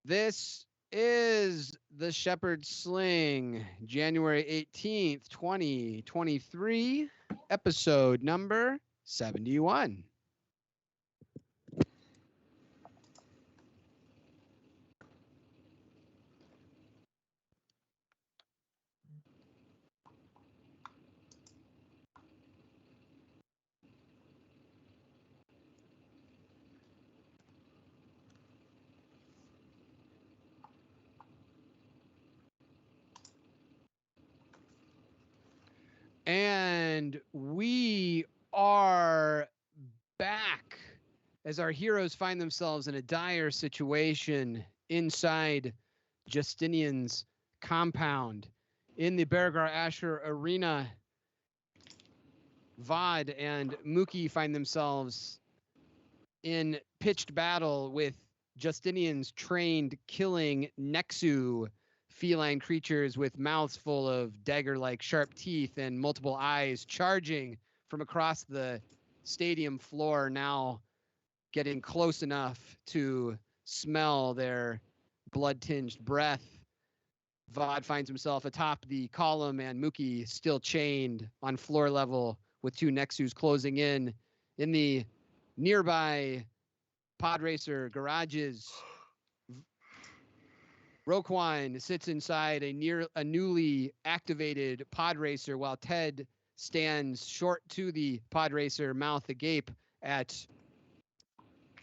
This is the Shepherd Sling, January 18th, 2023, episode number 71. And we are back as our heroes find themselves in a dire situation inside Justinian's compound. In the Bergar Asher arena, Vod and Mookie find themselves in pitched battle with Justinian's trained killing Nexu, feline creatures with mouths full of dagger-like sharp teeth and multiple eyes charging from across the stadium floor, now getting close enough to smell their blood-tinged breath. Vod finds himself atop the column and Mookie still chained on floor level with two Nexus closing in the nearby pod racer garages. Roquan sits inside a newly activated pod racer while Ted stands short to the pod racer, mouth agape at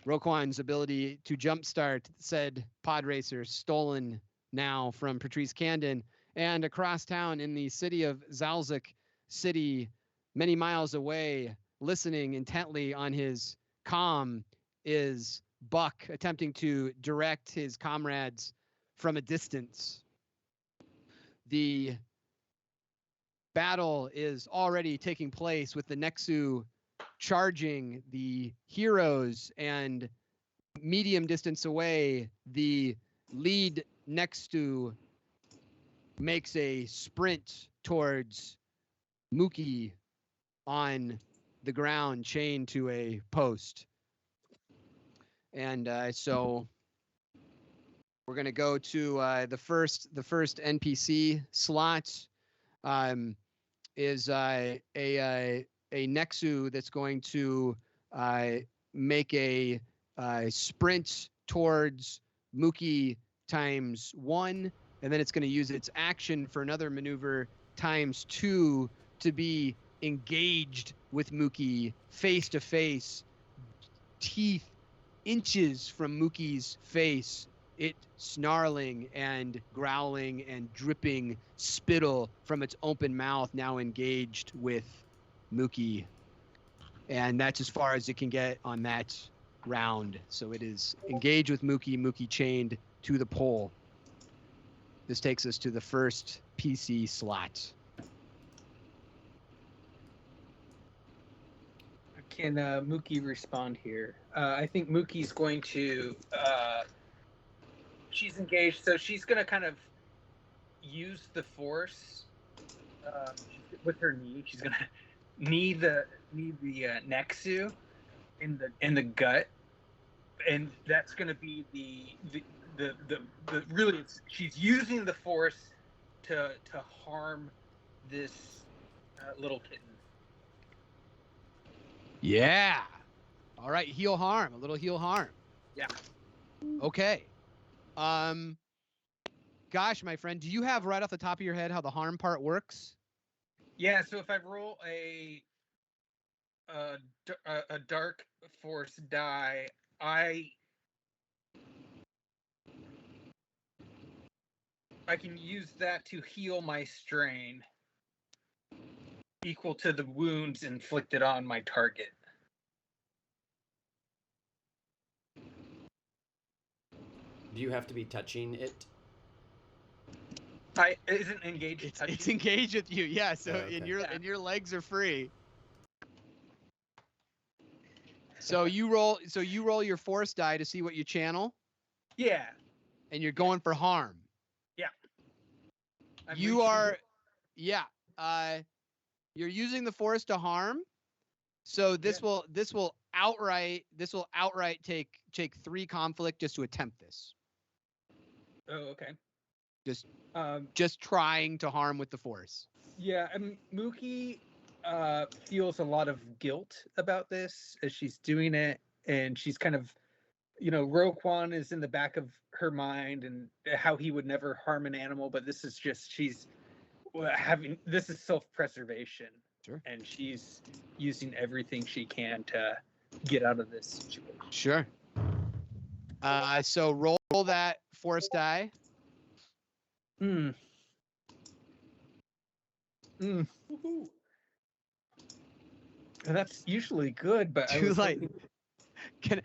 Roquan's ability to jumpstart said pod racer, stolen now from Patrice Candon. And across town in the city of Zalzik City, many miles away, listening intently on his comm, is Buck attempting to direct his comrades from a distance. The battle is already taking place with the Nexu charging the heroes, and medium distance away, the lead Nexu makes a sprint towards Mookie on the ground, chained to a post. And so we're going to go to the first NPC slot. Is a Nexu that's going to make a sprint towards Mookie ×1, and then it's going to use its action for another maneuver ×2 to be engaged with Mookie face to face, teeth inches from Mookie's face, it snarling and growling and dripping spittle from its open mouth, now engaged with Mookie. And that's as far as it can get on that round. So it is engaged with Mookie chained to the pole. This takes us to the first PC slot. Can Mookie respond here? I think Mookie's going to... she's engaged, so she's going to kind of use the force with her knee. She's going to knee the Nexu in the gut, and that's going to be the really, she's using the force to harm this little kitten. Yeah. All right, heal harm, a little heal harm. Yeah. Okay. Gosh, my friend, do you have right off the top of your head how the harm part works? Yeah, so if I roll a dark force die, I can use that to heal my strain equal to the wounds inflicted on my target. Do you have to be touching it? Isn't engaged. It's engaged with you, yeah. So okay. and your legs are free. So you roll your force die to see what you channel. Yeah. And you're going for harm. Yeah. You're using the force to harm. So this will outright take 3 conflict just to attempt this. Oh, okay. Just Um, just trying to harm with the force. yeah, Mookie feels a lot of guilt about this as she's doing it, and she's kind of, Roquan is in the back of her mind, and how he would never harm an animal, but this is just this is self-preservation. Sure. And she's using everything she can to get out of this situation. Sure. So roll that force die. Mm. Woohoo. And that's usually good, but I Too was late. hoping- Can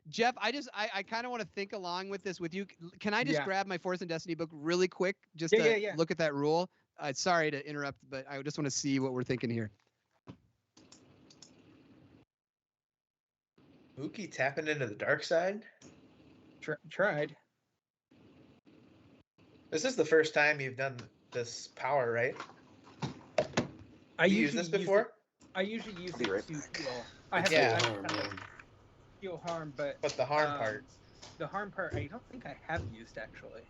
Jeff? I kind of want to think along with this with you. Can I just Yeah. grab my Force and Destiny book really quick, just Yeah, to yeah, yeah. look at that rule? Sorry to interrupt, but I just want to see what we're thinking here. Mookie tapping into the dark side? Tried. This is the first time you've done this power, right? I You usually used this before? I usually use I'll be it right to back. heal. I have Yeah. to Harm, yeah. heal harm, but But the harm part. the harm part, I don't think I have used actually.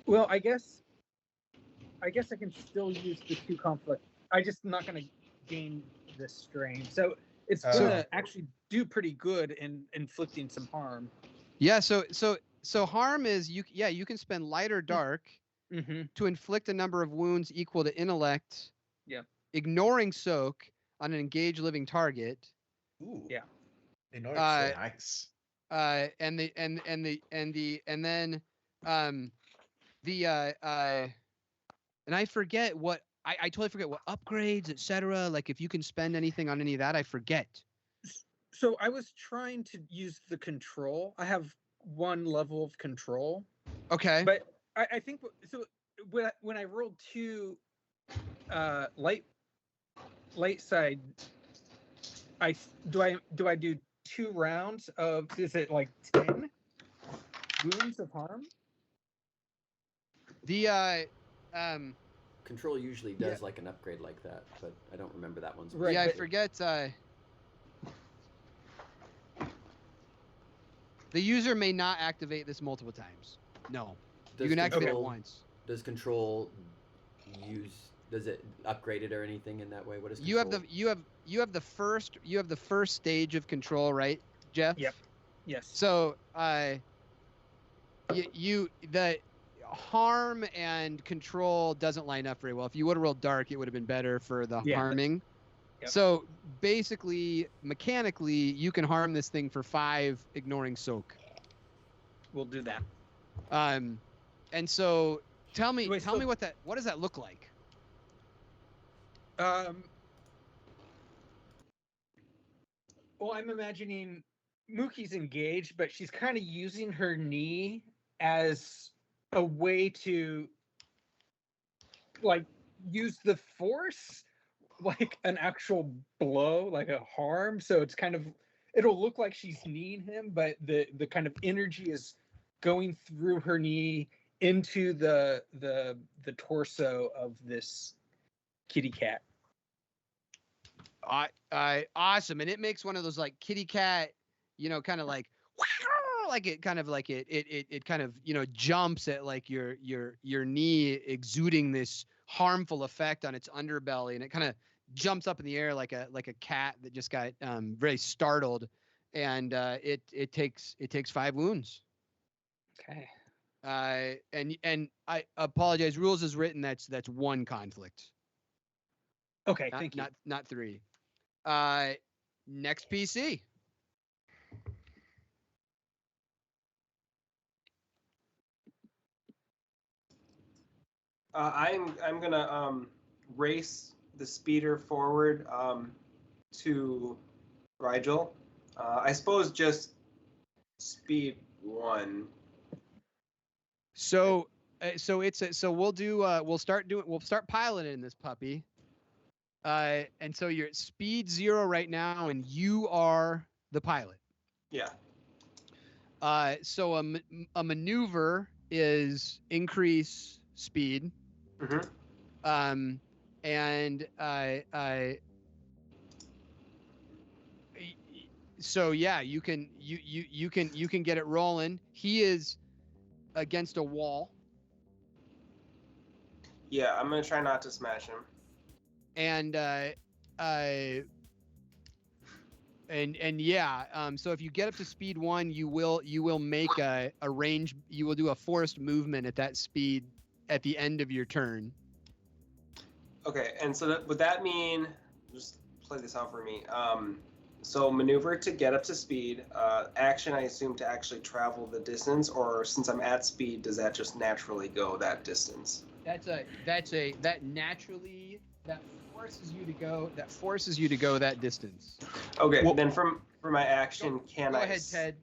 Well, I guess I can still use the 2 conflict. I just not going to gain this strain, so it's going to actually do pretty good in inflicting some harm. Yeah. So harm is you can spend light or dark Mm-hmm. to inflict a number of wounds equal to intellect. Yeah. Ignoring soak on an engaged living target. Ooh. Yeah. Nice. And I forget what I totally forget what upgrades, etc. Like if you can spend anything on any of that, I forget. So I was trying to use the control. I have 1 level of control. Okay. But I think so. When I rolled 2 light side, do I do 2 rounds of, is it like 10 wounds of harm? The Control usually does like an upgrade like that, but I don't remember that one's. Right, yeah, I but- forget. The user may not activate this multiple times. No, you can activate it once. Does control does it upgrade it or anything in that way? What is You control? have the first stage of control, right, Jeff? Yep. Yes. So the harm and control doesn't line up very well. If you would have rolled dark, it would have been better for the harming. Yep. So basically, mechanically, you can harm this thing for 5, ignoring soak. We'll do that. And so tell me Wait, what does that look like? Well, I'm imagining Mookie's engaged, but she's kind of using her knee as a way to like use the force like an actual blow, like a harm. So it's kind of, it'll look like she's kneeing him, but the kind of energy is going through her knee into the torso of this kitty cat. Awesome. And it makes one of those like kitty cat, kind of like it kind of like it kind of, jumps at like your knee, exuding this harmful effect on its underbelly, and it kind of jumps up in the air like a cat that just got very startled, and it takes 5 wounds. Okay. And I apologize. Rules is written. That's 1 conflict. Okay, thank you. Not 3. Next PC. I'm gonna race the speeder forward to Rigel. I suppose just speed 1. So we'll start piloting this puppy. And so you're at speed 0 right now, and you are the pilot. Yeah. So a maneuver is increase speed. Mm-hmm. And So yeah, you can get it rolling. He is against a wall, Yeah, I'm gonna try not to smash him. and yeah. So if you get up to speed 1, you will make a range. You will do a forced movement at that speed at the end of your turn. Okay, and so would that mean? Just play this out for me. So maneuver to get up to speed. Action, I assume, to actually travel the distance, or since I'm at speed, does that just naturally go that distance? That naturally forces you to go that distance. Okay, well, then for my action, go ahead, Ted.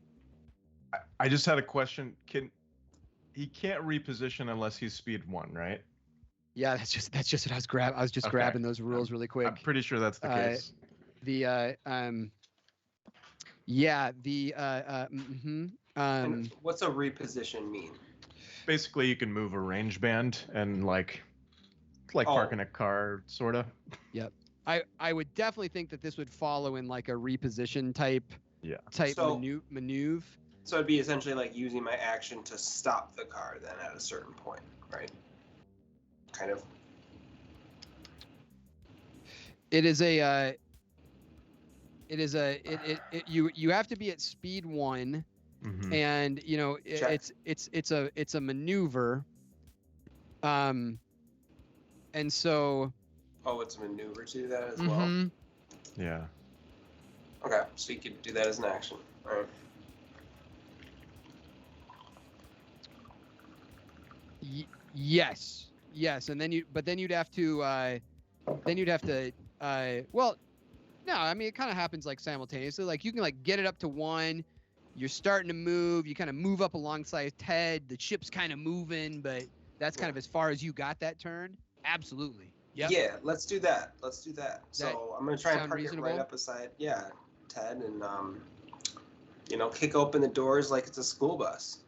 I just had a question. He can't reposition unless he's speed 1, right? Yeah, that's just what I was grabbing. I was just grabbing those rules really quick. I'm pretty sure that's the case. And what's a reposition mean? Basically, you can move a range band and like parking a car, sort of. Yep. I would definitely think that this would follow in like a reposition type maneuver. So it'd be essentially like using my action to stop the car then at a certain point, right? Kind of. You have to be at speed 1, and you know it's a maneuver, and so. Oh, it's a maneuver to do that as well. Yeah. Okay, so you could do that as an action, all right? Yes, and then you'd have to well, no, I mean it kind of happens like simultaneously. Like you can like get it up to 1, you're starting to move, you kind of move up alongside Ted, the ship's kind of moving, but that's kind of as far as you got that turn. Absolutely. Yep. Yeah, let's do that. So I'm gonna try and park it right up beside, Ted, and kick open the doors like it's a school bus.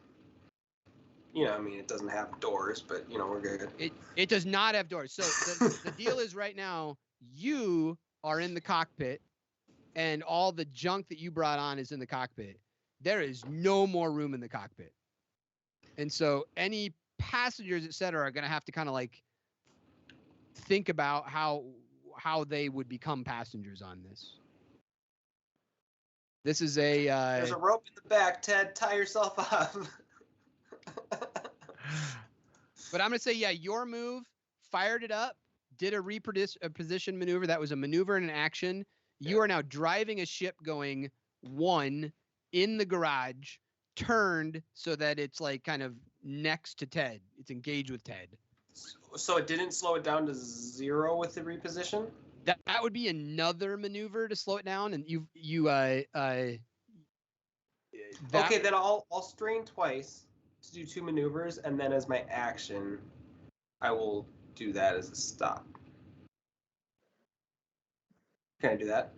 I mean, it doesn't have doors, but we're good. It does not have doors. So the deal is right now you are in the cockpit, and all the junk that you brought on is in the cockpit. There is no more room in the cockpit, and so any passengers, etc., are going to have to kind of like think about how they would become passengers on this. This is a there's a rope in the back, Ted. Tie yourself up. But I'm gonna say, your move, fired it up, did a reposition maneuver. That was a maneuver and an action. You are now driving a ship going 1 in the garage, turned so that it's like kind of next to Ted. It's engaged with Ted. So it didn't slow it down to 0 with the reposition? That would be another maneuver to slow it down, and okay, then I'll strain twice to do 2 maneuvers, and then as my action, I will do that as a stop. Can I do that?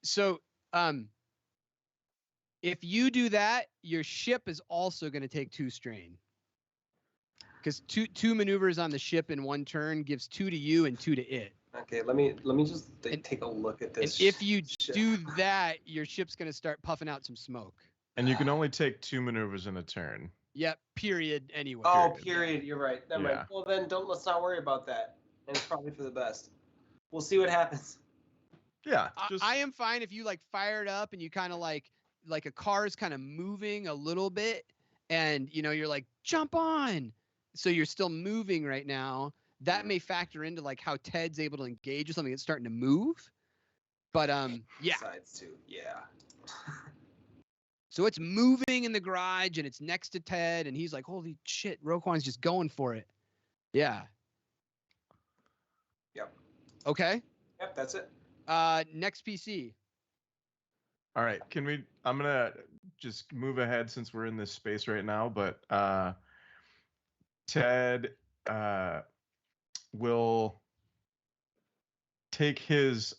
So, if you do that, your ship is also going to take 2 strain. Because two maneuvers on the ship in 1 turn gives 2 to you and 2 to it. Okay, let me just take a look at this. And if you do that, your ship's going to start puffing out some smoke. And you can only take 2 maneuvers in a turn. Yep. Period. Anyway. Oh, period. You're right. Never mind. Well, then let's not worry about that. And it's probably for the best. We'll see what happens. Yeah. I am fine if you like fire it up and you kind of like a car is kind of moving a little bit, and you're like jump on. So you're still moving right now. That may factor into like how Ted's able to engage with something that's starting to move. But yeah. Sides too. Yeah. So it's moving in the garage and it's next to Ted, and he's like, holy shit, Roquan's just going for it. Yeah. Yep. Okay. Yep, that's it. Next PC. All right. I'm going to just move ahead since we're in this space right now, but Ted will take his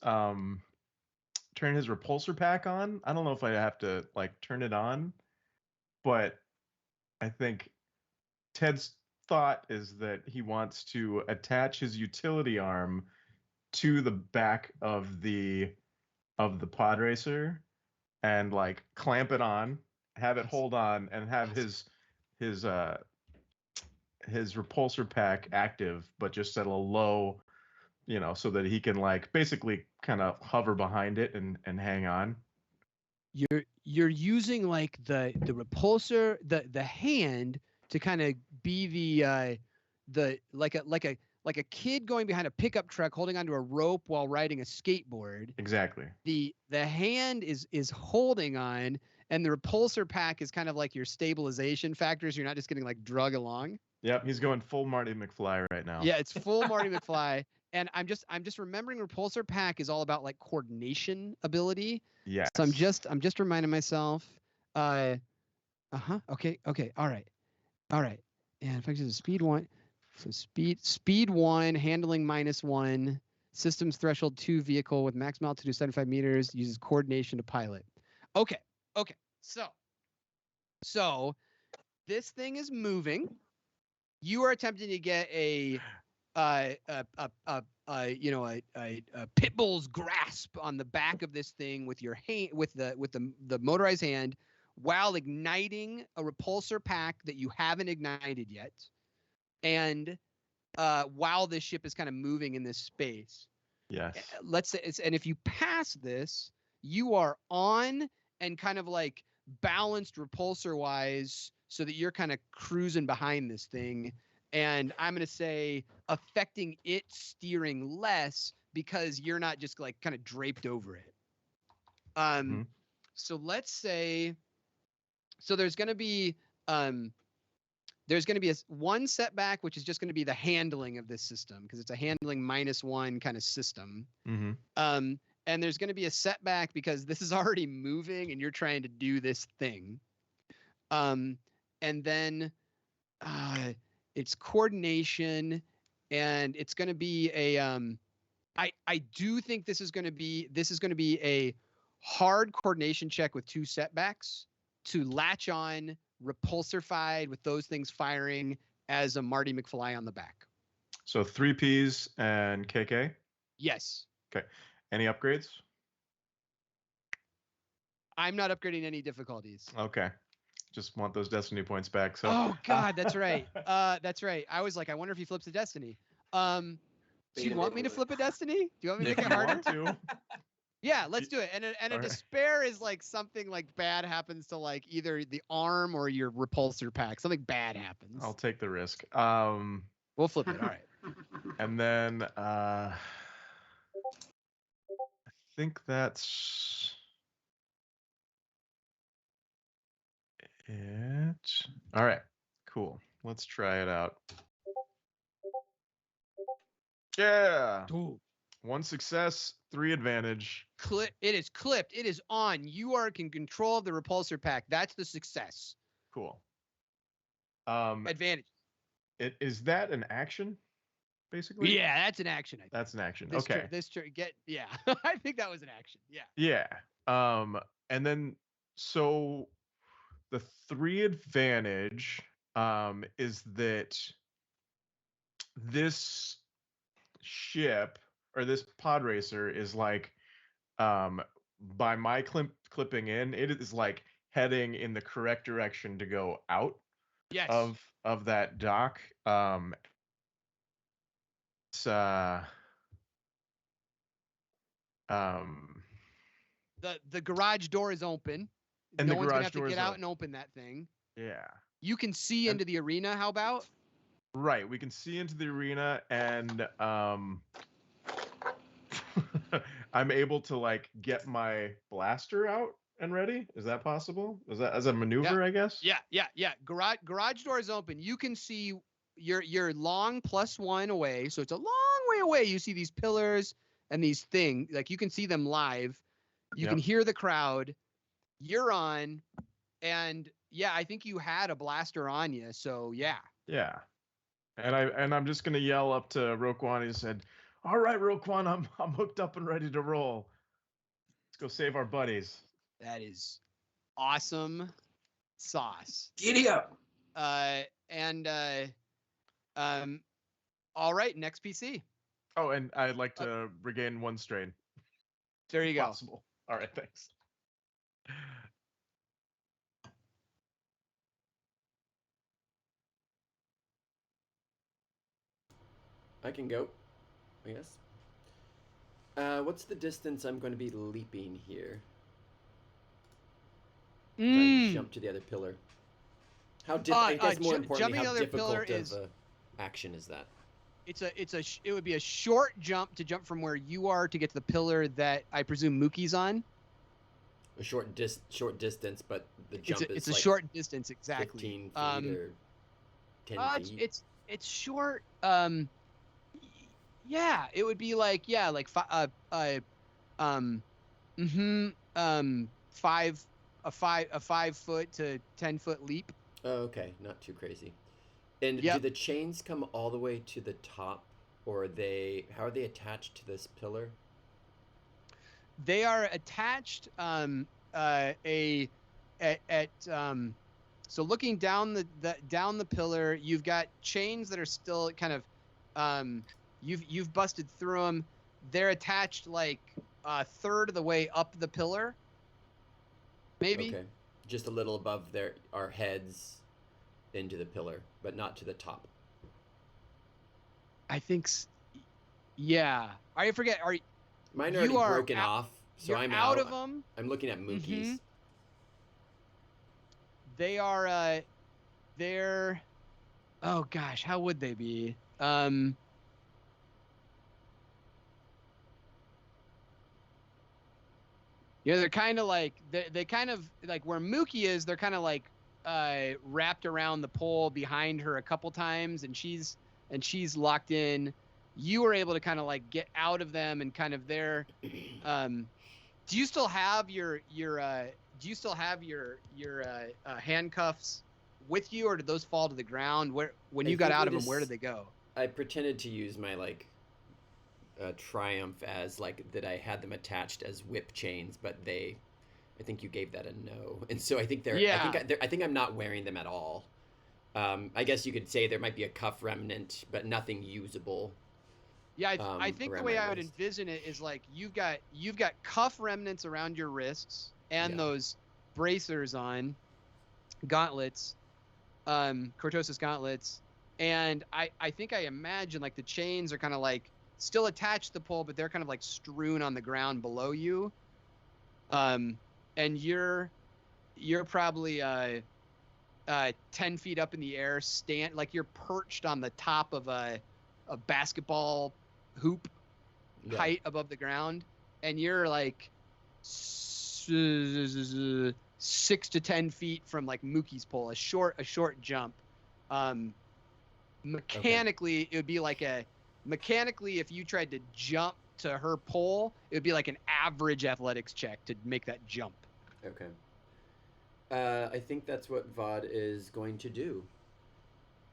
turn his repulsor pack on. I don't know if I have to like turn it on, but I think Ted's thought is that he wants to attach his utility arm to the back of the pod racer and like clamp it on, have it hold on, and have his repulsor pack active, but just at a low, so that he can like basically kind of hover behind it and hang on. You're using like the repulsor, the hand to kind of be the like a kid going behind a pickup truck holding onto a rope while riding a skateboard. Exactly. The hand is holding on, and the repulsor pack is kind of like your stabilization factors. You're not just getting like drug along. Yep, he's going full Marty McFly right now. Yeah, it's full Marty McFly. And I'm just remembering repulsor pack is all about like coordination ability. Yes. So I'm just reminding myself. Okay. All right. And if I use speed 1, so speed 1, handling -1, systems threshold 2, vehicle with max altitude of 75 meters, uses coordination to pilot. Okay. So this thing is moving. You are attempting to get a pit bull's grasp on the back of this thing with your hand, with the motorized hand, while igniting a repulsor pack that you haven't ignited yet, and while this ship is kind of moving in this space. Yes. Let's say and if you pass this, you are on and kind of like balanced repulsor wise, so that you're kind of cruising behind this thing. And I'm going to say affecting it steering less because you're not just like kind of draped over it. So let's say, so there's going to be one setback, which is just going to be the handling of this system, because it's a handling -1 kind of system. Mm-hmm. And there's going to be a setback because this is already moving and you're trying to do this thing. And then it's coordination, and it's going to be a I do think this is going to be a hard coordination check with 2 setbacks to latch on repulsorified with those things firing as a Marty McFly on the back. So 3 Ps and KK? Yes. Okay. Any upgrades? I'm not upgrading any difficulties. Okay. Just want those destiny points back. So. Oh God, that's right. That's right. I was like, I wonder if he flips a destiny. Do you want me to flip a destiny? Do you want me to make it harder? To. Yeah, let's do it. And a despair is like something like bad happens to like either the arm or your repulsor pack. Something bad happens. I'll take the risk. We'll flip it. All right. And then I think that's it. All right. Cool. Let's try it out. Yeah. Ooh. 1 success, 3 advantage. It is clipped. It is on. You are in control of the repulsor pack. That's the success. Cool. Advantage. Is that an action? Basically. Yeah, that's an action. I think. That's an action. This okay. Yeah. I think that was an action. Yeah. Yeah. And then so the 3 advantage is that this ship or this pod racer is like by my clipping in, it is like heading in the correct direction to go out of that dock. It's the garage door is open. And no the one's gonna have garage to get out open. and open that thing. Yeah. You can see into the arena. How about? Right, we can see into the arena, and I'm able to like get my blaster out and ready. Is that possible? Is that as a maneuver? Yeah. I guess. Yeah. Garage door is open. You can see you're long +1 away, so it's a long way away. You see these pillars and these things, like you can see them live. You can hear the crowd. You're on, and yeah, I think you had a blaster on you. So yeah. Yeah. And I'm just gonna yell up to Roquan. He said, "All right, Roquan, I'm hooked up and ready to roll. Let's go save our buddies." That is awesome sauce. Giddy up. All right, next PC. Oh, and I'd like to regain 1 strain. There you go. Possible. All right, thanks. I can go, I guess. What's the distance I'm going to be leaping here? If I jump to the other pillar. How I guess more importantly, how difficult of a action is that? It would be a short jump to jump from where you are to get to the pillar that I presume Mookie's on. A short distance, but the jump is it's a like short distance, exactly. 15 feet or 10 feet. It's short. Yeah, it would be like 5 foot to 10 foot leap. Oh, okay, not too crazy. And do the chains come all the way to the top, or how are they attached to this pillar? They are attached so looking down the pillar, you've got chains that are still kind of you've busted through them. They're attached like a third of the way up the pillar. Maybe. Okay. Just a little above our heads into the pillar, but not to the top. I think yeah. I forget mine are already broken off, so I'm out of them. I'm looking at Mookie's. Mm-hmm. They are they're oh gosh, how would they be? Yeah, they're kind of like they kind of like where Mookie is. They're kind of like wrapped around the pole behind her a couple times, and she's locked in. You were able to kind of like get out of them and kind of there. Do you still have your handcuffs with you, or did those fall to the ground? When you got out of them, where did they go? I pretended to use my triumph as that I had them attached as whip chains, but I think you gave that a no, and so I think I think I'm not wearing them at all. I guess you could say there might be a cuff remnant, but nothing usable. Yeah, I think the way I would envision it is like you've got cuff remnants around your wrists and those bracers on, gauntlets, cortosis gauntlets, and I think I imagine like the chains are kind of like still attached to the pole, but they're kind of like strewn on the ground below you, and you're probably 10 feet up in the air, like you're perched on the top of a basketball hoop height above the ground, and you're like 6 to 10 feet from like Mookie's pole, a short jump. Mechanically, it would be like mechanically, if you tried to jump to her pole, it would be like an average athletics check to make that jump. Okay. I think that's what Vod is going to do.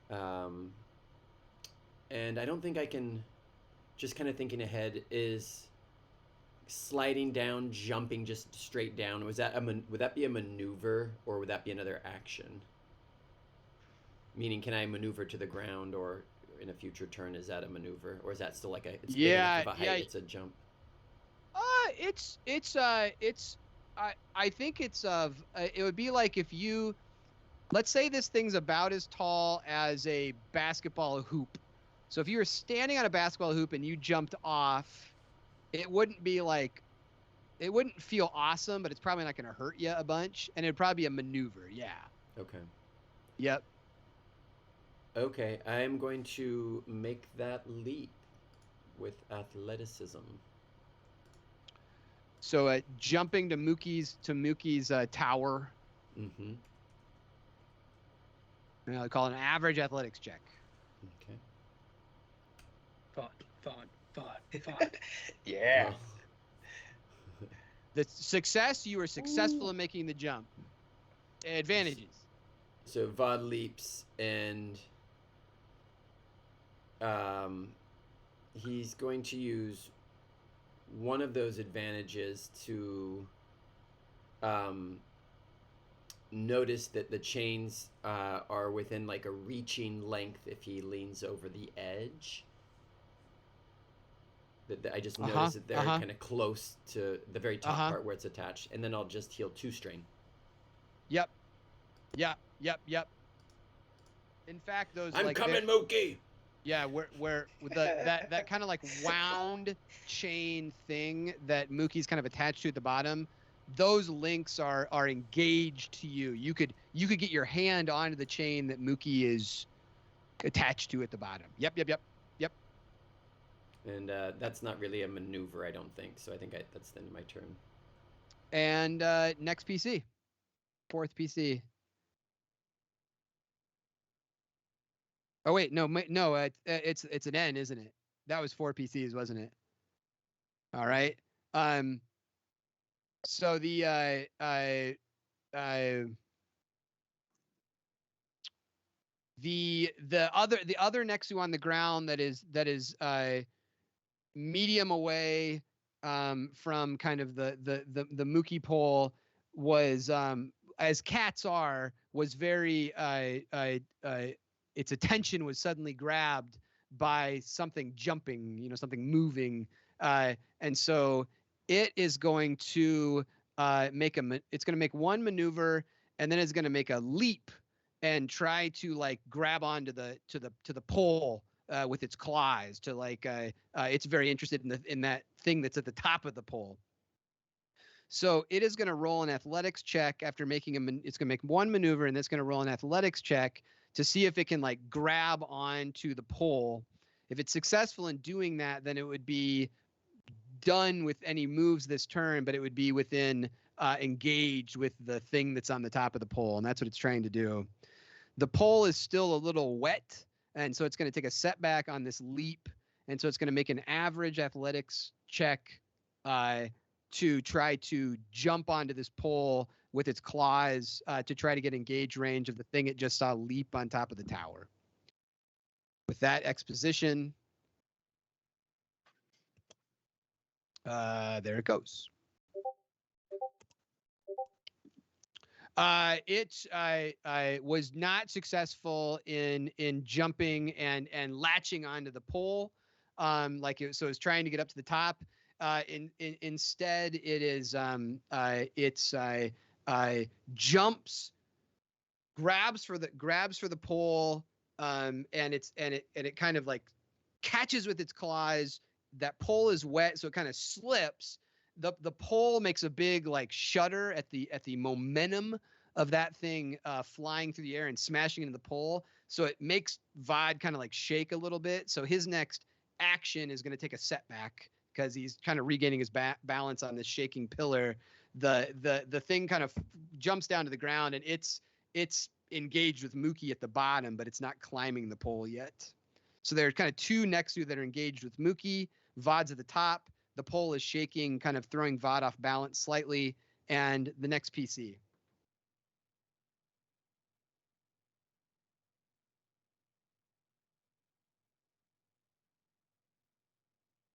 And I don't think I can, just kind of thinking ahead, is sliding down, jumping just straight down. Would that be a maneuver, or would that be another action? Meaning, can I maneuver to the ground, or in a future turn, is that a maneuver, or is that still like it's big enough of a height, it's a jump? I think it's it would be like if you, let's say this thing's about as tall as a basketball hoop. So if you were standing on a basketball hoop and you jumped off, it wouldn't feel awesome, but it's probably not going to hurt you a bunch, and it'd probably be a maneuver. Yeah. Okay. Yep. Okay, I am going to make that leap with athleticism. So jumping to Mookie's tower. Mm-hmm. And I'll call it an average athletics check. Okay. Fun. Yeah. The success, you were successful in making the jump. Advantages. So Vod leaps, and he's going to use one of those advantages to notice that the chains are within like a reaching length if he leans over the edge. I just noticed that they're kind of close to the very top part where it's attached, and then I'll just heal 2 strain. Yep. In fact, those I'm coming, Mookie. Yeah, where that kind of like wound chain thing that Mookie's kind of attached to at the bottom, those links are engaged to you. You could get your hand onto the chain that Mookie is attached to at the bottom. Yep. And that's not really a maneuver, I don't think. So I think that's the end of my turn. And next PC, 4th PC. Oh wait, no, it's an N, isn't it? That was 4 PCs, wasn't it? All right. So the other Nexu on the ground that is medium away from kind of the Mookie pole was as cats are, was very its attention was suddenly grabbed by something jumping, something moving, and so it is going to make one maneuver, and then it's going to make a leap and try to like grab onto the pole with its claws to like it's very interested in that thing that's at the top of the pole. So it is going to roll an athletics check after making it's going to make one maneuver, and it's going to roll an athletics check to see if it can like grab onto the pole. If it's successful in doing that, then it would be done with any moves this turn, but it would be within engaged with the thing that's on the top of the pole, and that's what it's trying to do. The pole is still a little wet, and so it's going to take a setback on this leap, and so it's going to make an average athletics check to try to jump onto this pole with its claws to try to get engage range of the thing it just saw leap on top of the tower. With that exposition, there it goes. It was not successful in jumping and latching onto the pole, so it's trying to get up to the top. Instead, it is jumps, grabs for the pole, and it kind of like catches with its claws. That pole is wet, so it kind of slips. The pole makes a big like shudder at the momentum of that thing flying through the air and smashing into the pole. So it makes Vod kind of like shake a little bit. So his next action is going to take a setback because he's kind of regaining his balance on this shaking pillar. The thing kind of jumps down to the ground, and it's engaged with Mookie at the bottom, but it's not climbing the pole yet. So there are kind of 2 Nexu that are engaged with Mookie. Vod's at the top. The pole is shaking, kind of throwing Vod off balance slightly, and the next PC.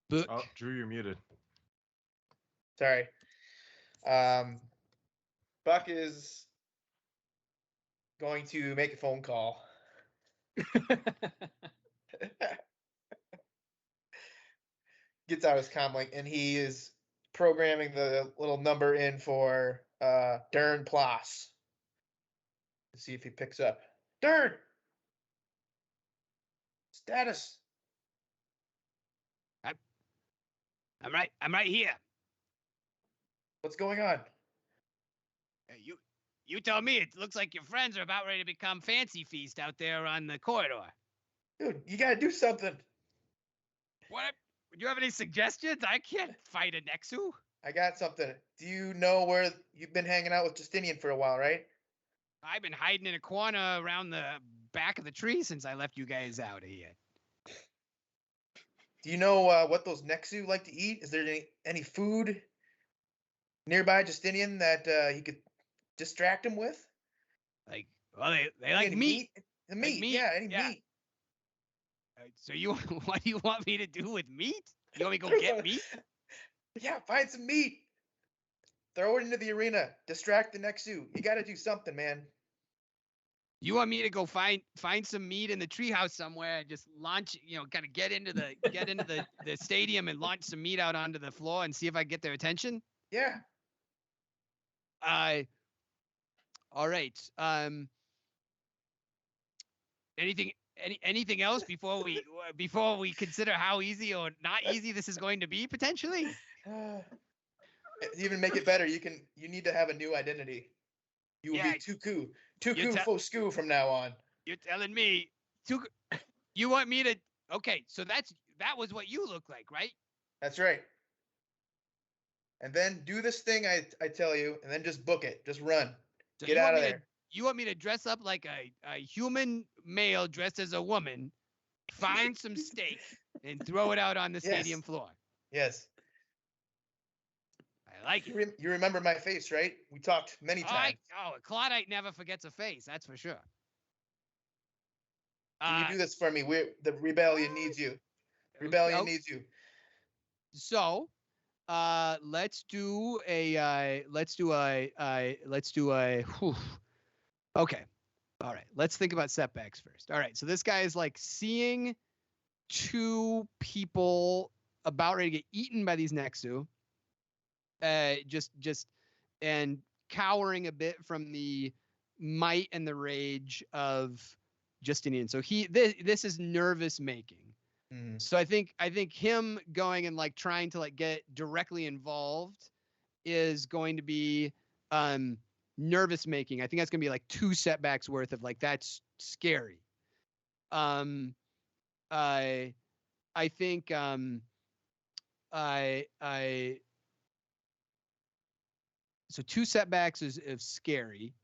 Book. Oh, Drew, you're muted. Sorry. Buck is going to make a phone call. Gets out his comlink, and he is programming the little number in for Dern Ploss. Let's see if he picks up. Dern! Status. I'm right here. What's going on? You tell me. It looks like your friends are about ready to become Fancy Feast out there on the corridor. Dude, you gotta do something. What? Do you have any suggestions? I can't fight a Nexu. I got something. Do you know where you've been hanging out with Justinian for a while, right? I've been hiding in a corner around the back of the tree since I left you guys out of here. Do you know what those Nexu like to eat? Is there any food nearby Justinian that he could distract him with? They like meat. The meat, meat? yeah, any meat. So what do you want me to do with meat? You want me to go get meat? Yeah, find some meat. Throw it into the arena. Distract the Nexu. You got to do something, man. You want me to go find some meat in the treehouse somewhere and just launch, kind of get into the stadium and launch some meat out onto the floor and see if I get their attention? Yeah. All right. Anything else before we consider how easy or not easy this is going to be potentially? Even make it better. You need to have a new identity. You will Yeah, be Tuku you're Fosku from now on. You're telling me you want me to? Okay, so that was what you look like, right? That's right. And then do this thing I tell you, and then just book it. Just run. So Get out of there. You want me to dress up like a human male dressed as a woman, find some steak, and throw it out on the stadium floor? Yes. I like it. You remember my face, right? We talked many times. A Claudite never forgets a face. That's for sure. Can you do this for me? The rebellion needs you. Rebellion needs you. So, let's do a. Whew. Okay. All right. Let's think about setbacks first. All right. So this guy is like seeing two people about ready to get eaten by these Nexu. Just and cowering a bit from the might and the rage of Justinian. So this is nervous making. So I think him going and like trying to like get directly involved is going to be nervous making. I think that's gonna be like 2 setbacks worth of like, that's scary. I think so 2 setbacks is scary.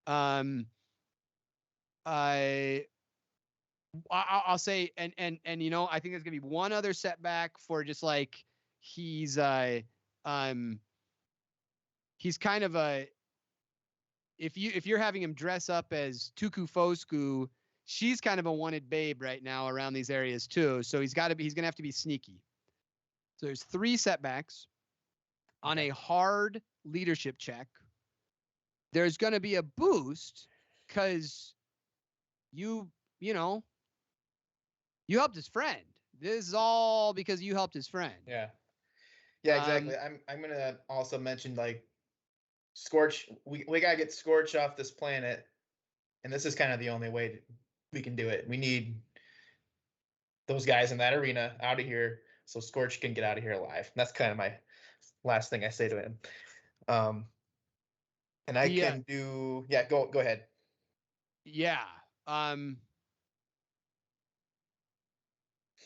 I'll say, and I think there's gonna be one other setback for just like he's kind of a, if you're having him dress up as Tuku Fosku, she's kind of a wanted babe right now around these areas too. So he's gonna have to be sneaky. So there's 3 setbacks on a hard leadership check. There's gonna be a boost because you helped his friend. This is all because you helped his friend. Yeah. Yeah, exactly. I'm gonna also mention like Scorch. We gotta get Scorch off this planet, and this is kind of the only way we can do it. We need those guys in that arena out of here so Scorch can get out of here alive. And that's kind of my last thing I say to him. And I can do go ahead. Yeah.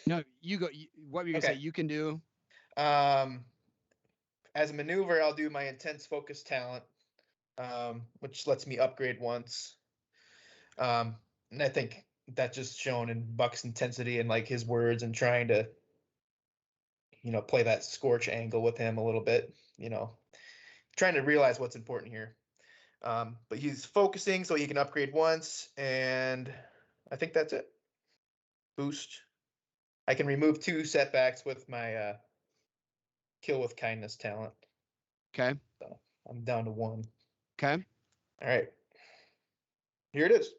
No, you go. What were you gonna say? You can do. As a maneuver, I'll do my intense focus talent, which lets me upgrade once. And I think that's just shown in Buck's intensity and like his words and trying to, play that Scorch angle with him a little bit. Trying to realize what's important here. But he's focusing so he can upgrade once, and I think that's it. Boost. I can remove 2 setbacks with my kill with kindness talent. Okay. So I'm down to 1. Okay. All right. Here it is.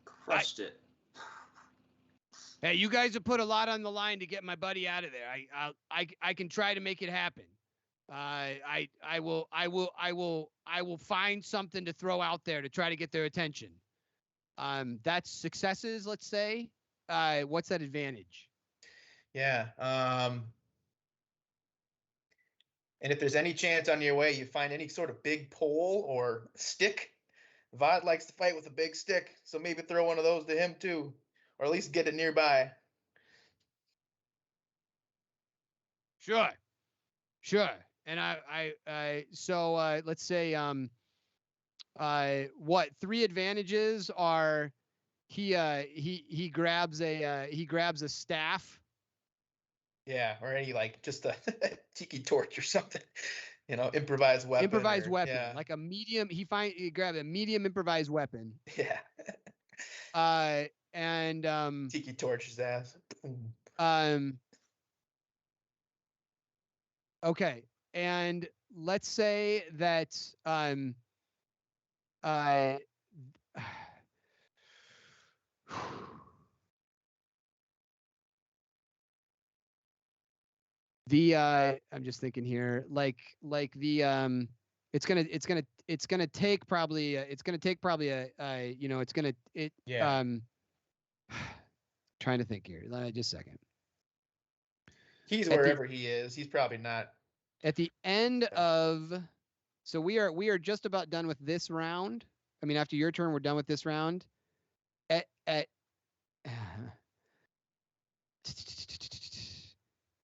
Crushed it. Hey, you guys have put a lot on the line to get my buddy out of there. I can try to make it happen. I will find something to throw out there to try to get their attention. That's successes, let's say. What's that advantage? Yeah. And if there's any chance on your way you find any sort of big pole or stick, Vod likes to fight with a big stick, so maybe throw one of those to him too, or at least get it nearby. Sure. And so let's say what 3 advantages are? He grabs a staff. Yeah, or any like just a tiki torch or something. Improvised weapon. Yeah. Like a medium. He grabbed a medium improvised weapon. Yeah. And tiki torch his ass. Okay. and let's say that the I'm just thinking here, like the it's gonna take probably a you know, it's gonna it Yeah. trying to think here. Just a second. He's At the wherever he is. He's probably not. at the end of, so we are just about done with this round. I mean, after your turn, we're done with this round. At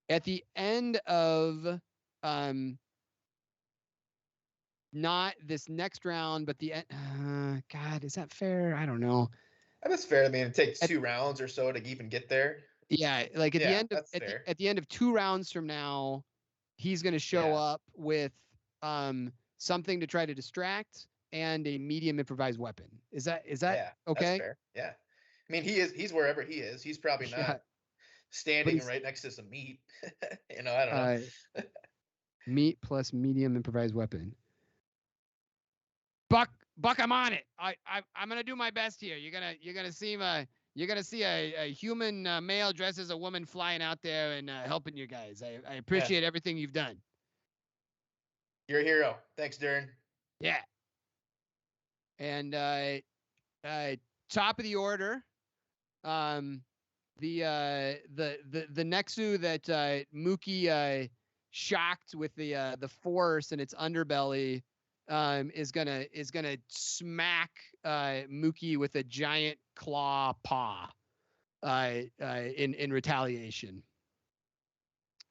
at the end of not this next round, but the God, is that fair? I don't know. That's fair. I mean, it takes 2 rounds or so to even get there. Yeah, like at the Yeah, end of that's fair. at the end of 2 rounds from now, he's going to show Yeah. up with something to try to distract and a medium improvised weapon. Is that Yeah, okay? that's fair. Yeah. I mean, he's wherever he is. He's probably Yeah, not standing right next to some meat. You know, I don't know. Meat plus medium improvised weapon. Buck, I'm on it. I'm gonna do my best here. You're gonna see a human male dressed as a woman flying out there and helping you guys. I appreciate everything you've done. You're a hero. Thanks, Dern. Yeah. And top of the order, the Nexu that Mookie shocked with the force in its underbelly is gonna smack Mookie with a giant claw paw in retaliation.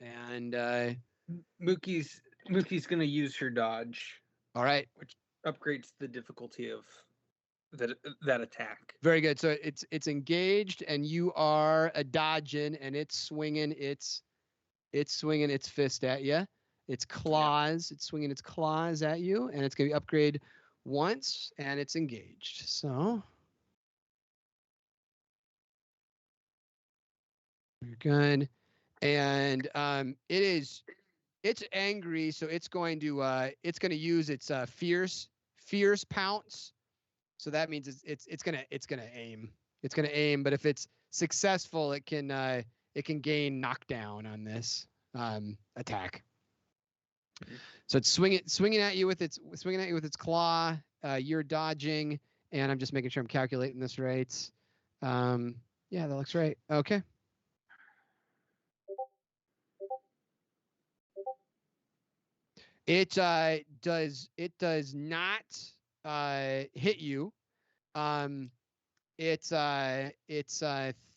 And Mookie's gonna use her dodge, all right, which upgrades the difficulty of that attack. very good. So it's engaged, and you are a dodging, and it's swinging its fist at you. Its claws. It's swinging its claws at you, and it's going to upgrade once, and it's engaged. So you're good. And it's angry, so it's going to use its fierce pounce. So that means it's gonna aim. It's gonna aim, but if it's successful, it can gain knockdown on this attack. So it's swinging at you with its claw. You're dodging, and I'm just making sure I'm calculating this right. Yeah, that looks right. Okay. It does not hit you. It's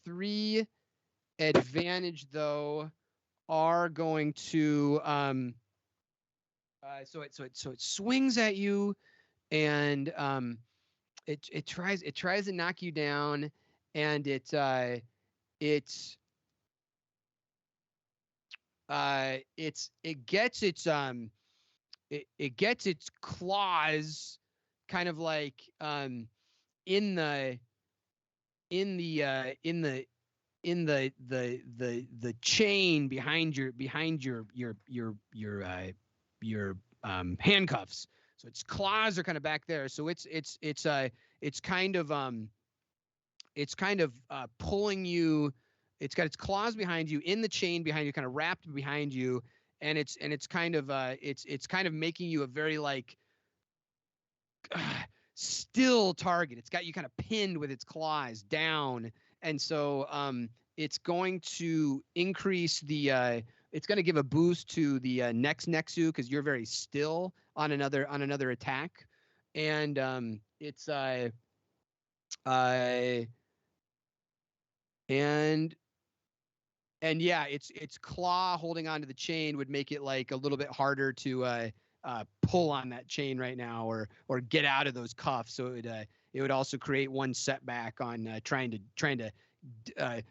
3 advantage though are going to so it swings at you, and it tries to knock you down, and it gets its claws kind of like in the chain behind your handcuffs. So its claws are kind of back there. So it's kind of pulling you. It's got its claws behind you, in the chain behind you, kind of wrapped behind you, and it's kind of making you a very like still target. It's got you kind of pinned with its claws down, and so it's going to increase the it's going to give a boost to the next Nexu because you're very still on another attack, and it's and yeah, its claw holding onto the chain would make it like a little bit harder to pull on that chain right now, or get out of those cuffs. So it would also create one setback on trying to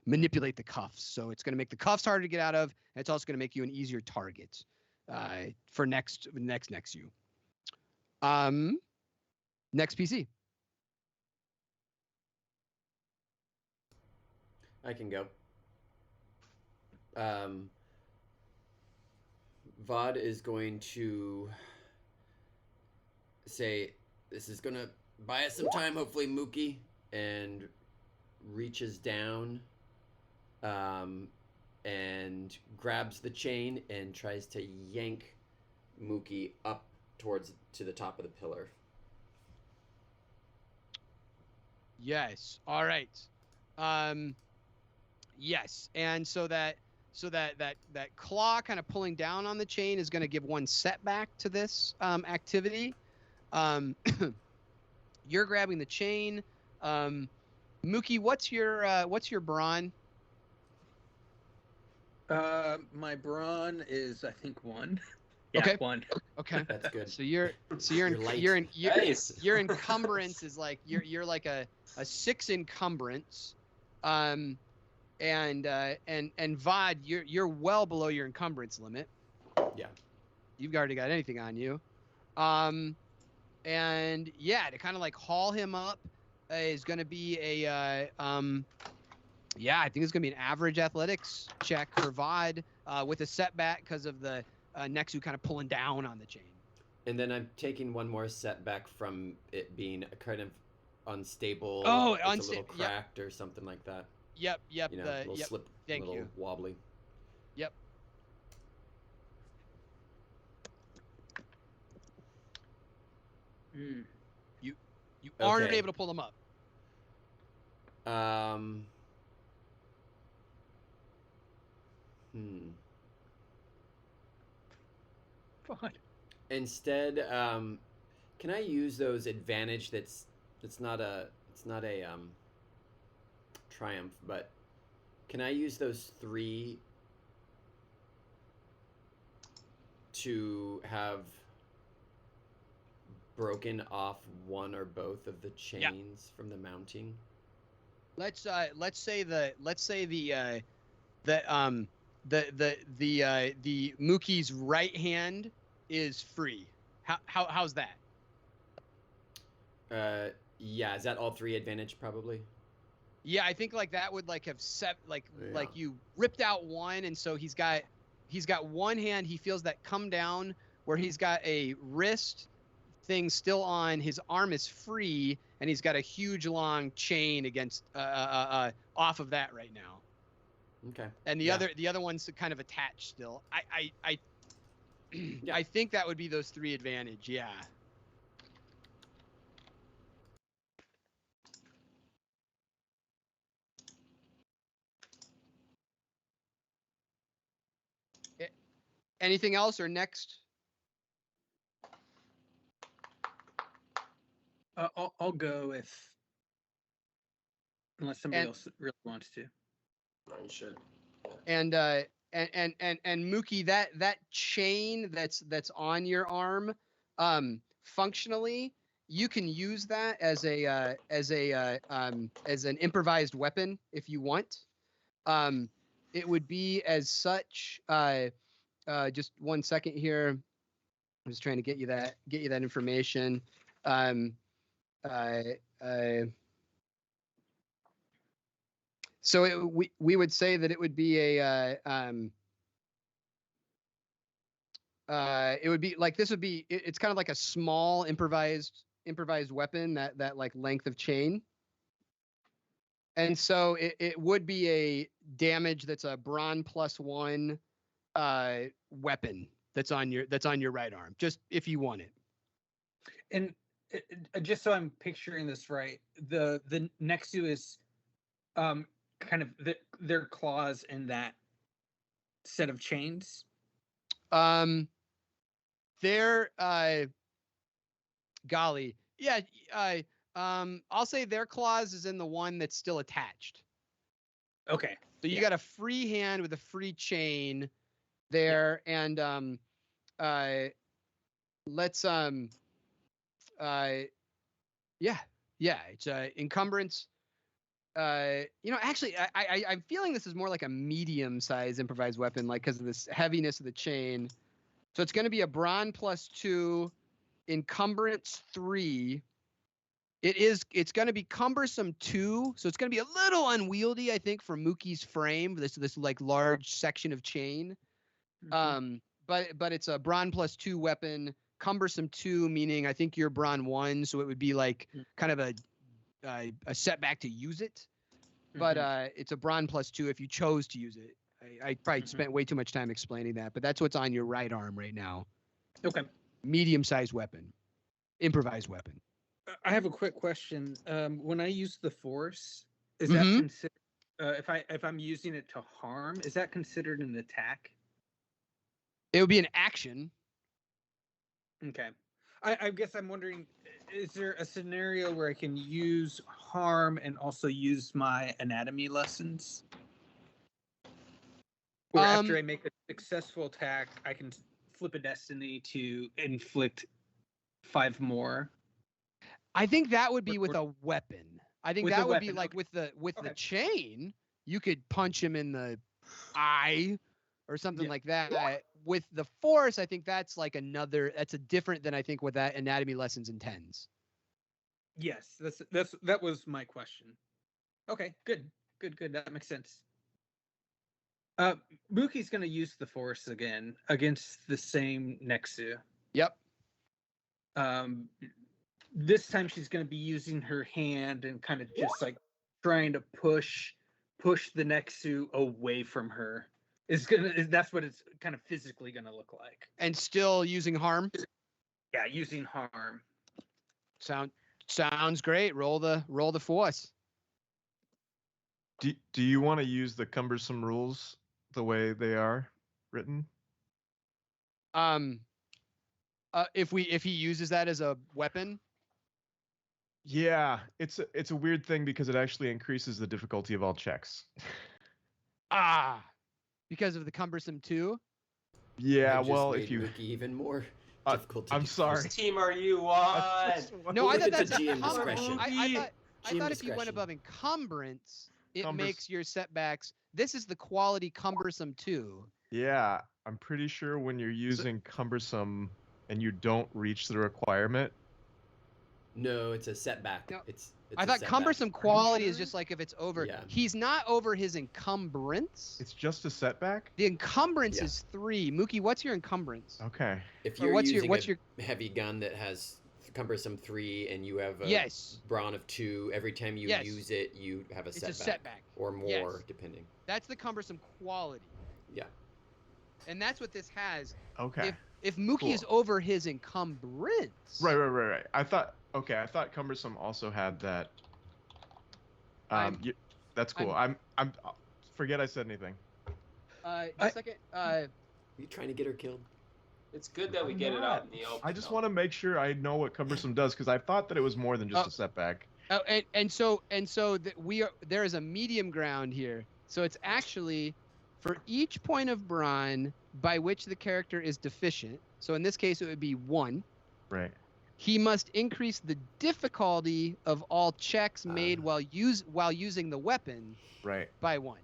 manipulate the cuffs. So it's going to make the cuffs harder to get out of, and it's also going to make you an easier target for next you. Next PC. I can go. Vod is going to say, "This is gonna buy us some time, hopefully, Mookie," and reaches down, and grabs the chain and tries to yank Mookie up to the top of the pillar. Yes. All right. Yes. And so that claw kind of pulling down on the chain is going to give one setback to this activity. You're grabbing the chain. Mookie, what's your brawn? My brawn is, I think, 1. Yeah, Okay. 1. Okay. That's good. So you're light. Nice. your encumbrance is like you're like a 6 encumbrance. And Vod, you're well below your encumbrance limit. Yeah. You've already got anything on you. And yeah, to kind of like haul him up is going to be I think it's going to be an average athletics check for Vod with a setback because of the Nexu kind of pulling down on the chain. And then I'm taking one more setback from it being a kind of unstable. Oh, it's a little cracked or something like that. Yep. You know, a little slip, Thank a little you. wobbly. Yep. You aren't able to pull them up. Fine. Instead, can I use those advantage? It's not a triumph, but can I use those 3 to have broken off one or both of the chains from the mounting? Let's say the Mookie's right hand is free. How's that? Yeah, is that all 3 advantage probably? Yeah, I think like that would like have set like you ripped out one, and so he's got one hand. He feels that come down where he's got a wrist thing still on. His arm is free, and he's got a huge long chain against off of that right now. Okay. And the other one's kind of attached still. I think that would be those 3 advantage. Yeah. Anything else or next? I'll go if, unless somebody else really wants to. No, you should. And Mookie, that chain that's on your arm, functionally, you can use that as an improvised weapon if you want. It would be as such. Just 1 second here. I'm just trying to get you that information. So we would say that it would be it would be like this would be it's kind of like a small improvised weapon that like length of chain. And so it would be a damage that's a brawn +1 weapon that's on your right arm, just if you want it. And just so I'm picturing this right, the Nexu is kind of their claws in that set of chains. They're golly, yeah. I'll say their claws is in the one that's still attached. Okay. So you got a free hand with a free chain there, and let's it's encumbrance. Actually, I'm feeling this is more like a medium-sized improvised weapon, like because of this heaviness of the chain. So it's going to be a brawn +2, encumbrance 3. It's going to be cumbersome 2, so it's going to be a little unwieldy, I think, for Mookie's frame. This like large section of chain. Mm-hmm. but it's a brawn +2 weapon, cumbersome 2, meaning I think you're brawn 1, so it would be like kind of a setback to use it. But it's a brawn +2 if you chose to use it. I probably spent way too much time explaining that, but that's what's on your right arm right now. Okay. Medium-sized weapon, improvised weapon. I have a quick question. When I use the force, is that considered? If I'm using it to harm, is that considered an attack? It would be an action. Okay. I guess I'm wondering, is there a scenario where I can use harm and also use my anatomy lessons? Or after I make a successful attack, I can flip a destiny to inflict 5 more. I think that would be with a weapon. I think that would be like okay. with the chain, you could punch him in the eye or something like that. With the force, I think that's like that's a different than I think what that anatomy lessons intends. Yes, that was my question. Okay, good. That makes sense. Mookie's gonna use the force again against the same Nexu. Yep. This time she's gonna be using her hand and kind of just like trying to push the Nexu away from her. That's what it's kind of physically gonna look like. And still using harm? Yeah, using harm. Sounds great. Roll the force. Do you want to use the cumbersome rules the way they are written? If he uses that as a weapon? Yeah, it's a weird thing because it actually increases the difficulty of all checks. Because of the cumbersome 2? Yeah, well, if you Mookie even more difficult. I'm sorry. Whose team are you on? No, I thought It's a that's GM discretion. I thought if you discretion. went above encumbrance, it makes your setbacks. This is the quality cumbersome 2. Yeah, I'm pretty sure when you're using cumbersome and you don't reach the requirement. No, it's a setback. No, It's I thought cumbersome quality is just like if it's over. Yeah. He's not over his encumbrance. It's just a setback? The encumbrance is 3. Mookie, what's your encumbrance? Okay. If you're using what's a heavy gun that has cumbersome 3 and you have a Yes. brawn of 2, every time you use it, you have a setback. It's a setback. Or more, Yes. Depending. That's the cumbersome quality. Yeah. And that's what this has. Okay. If Mookie is over his encumbrance. Right. I thought cumbersome also had that. That's cool. I'm forget I said anything. Just a second. Are you trying to get her killed? It's good that we get it out in the open. I just want to make sure I know what cumbersome does because I thought that it was more than just a setback. Oh, so there is a medium ground here. So it's actually for each point of brawn by which the character is deficient. So in this case, it would be 1. Right. He must increase the difficulty of all checks made while using the weapon. Right. By 1.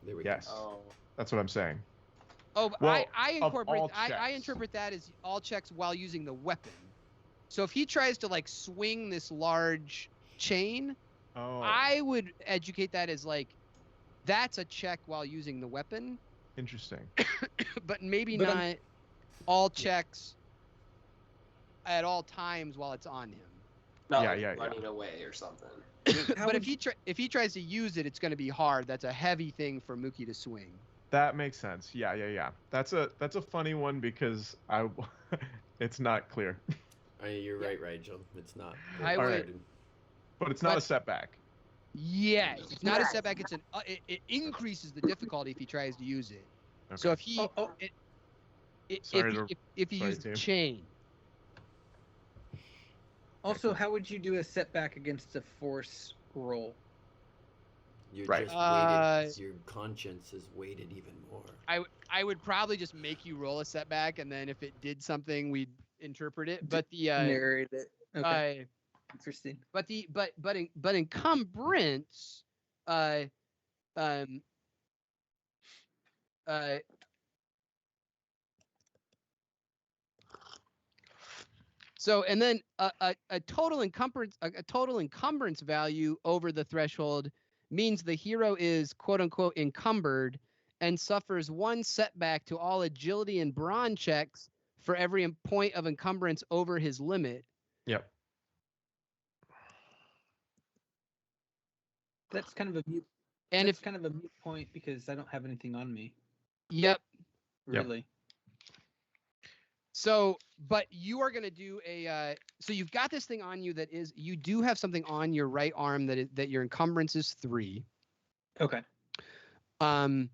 There we go. Oh. That's what I'm saying. Oh, well, I interpret that as all checks while using the weapon. So if he tries to like swing this large chain, I would educate that as like that's a check while using the weapon. Interesting. But maybe not all checks at all times while it's on him. Not running away or something. But if he tries to use it, it's going to be hard. That's a heavy thing for Mookie to swing. That makes sense. Yeah. That's a funny one because it's not clear. You're right, Rigel. It's not. But it's not a setback. Yeah, it's not a setback. It's it increases the difficulty if he tries to use it. Okay. So if he if he uses chain. Also, how would you do a setback against a force roll? You're just weighted, your conscience is weighted even more. I would probably just make you roll a setback, and then if it did something, we'd interpret it. But the narrate it. Okay. Interesting. But encumbrance, so and then a total encumbrance value over the threshold means the hero is quote unquote encumbered and suffers 1 setback to all agility and brawn checks for every point of encumbrance over his limit. Yep. That's kind of a mute. And That's if kind of a mute point because I don't have anything on me. Yep. Really. So, but you are going to do a so you've got this thing on you that is, you do have something on your right arm that your encumbrance is 3. Okay. And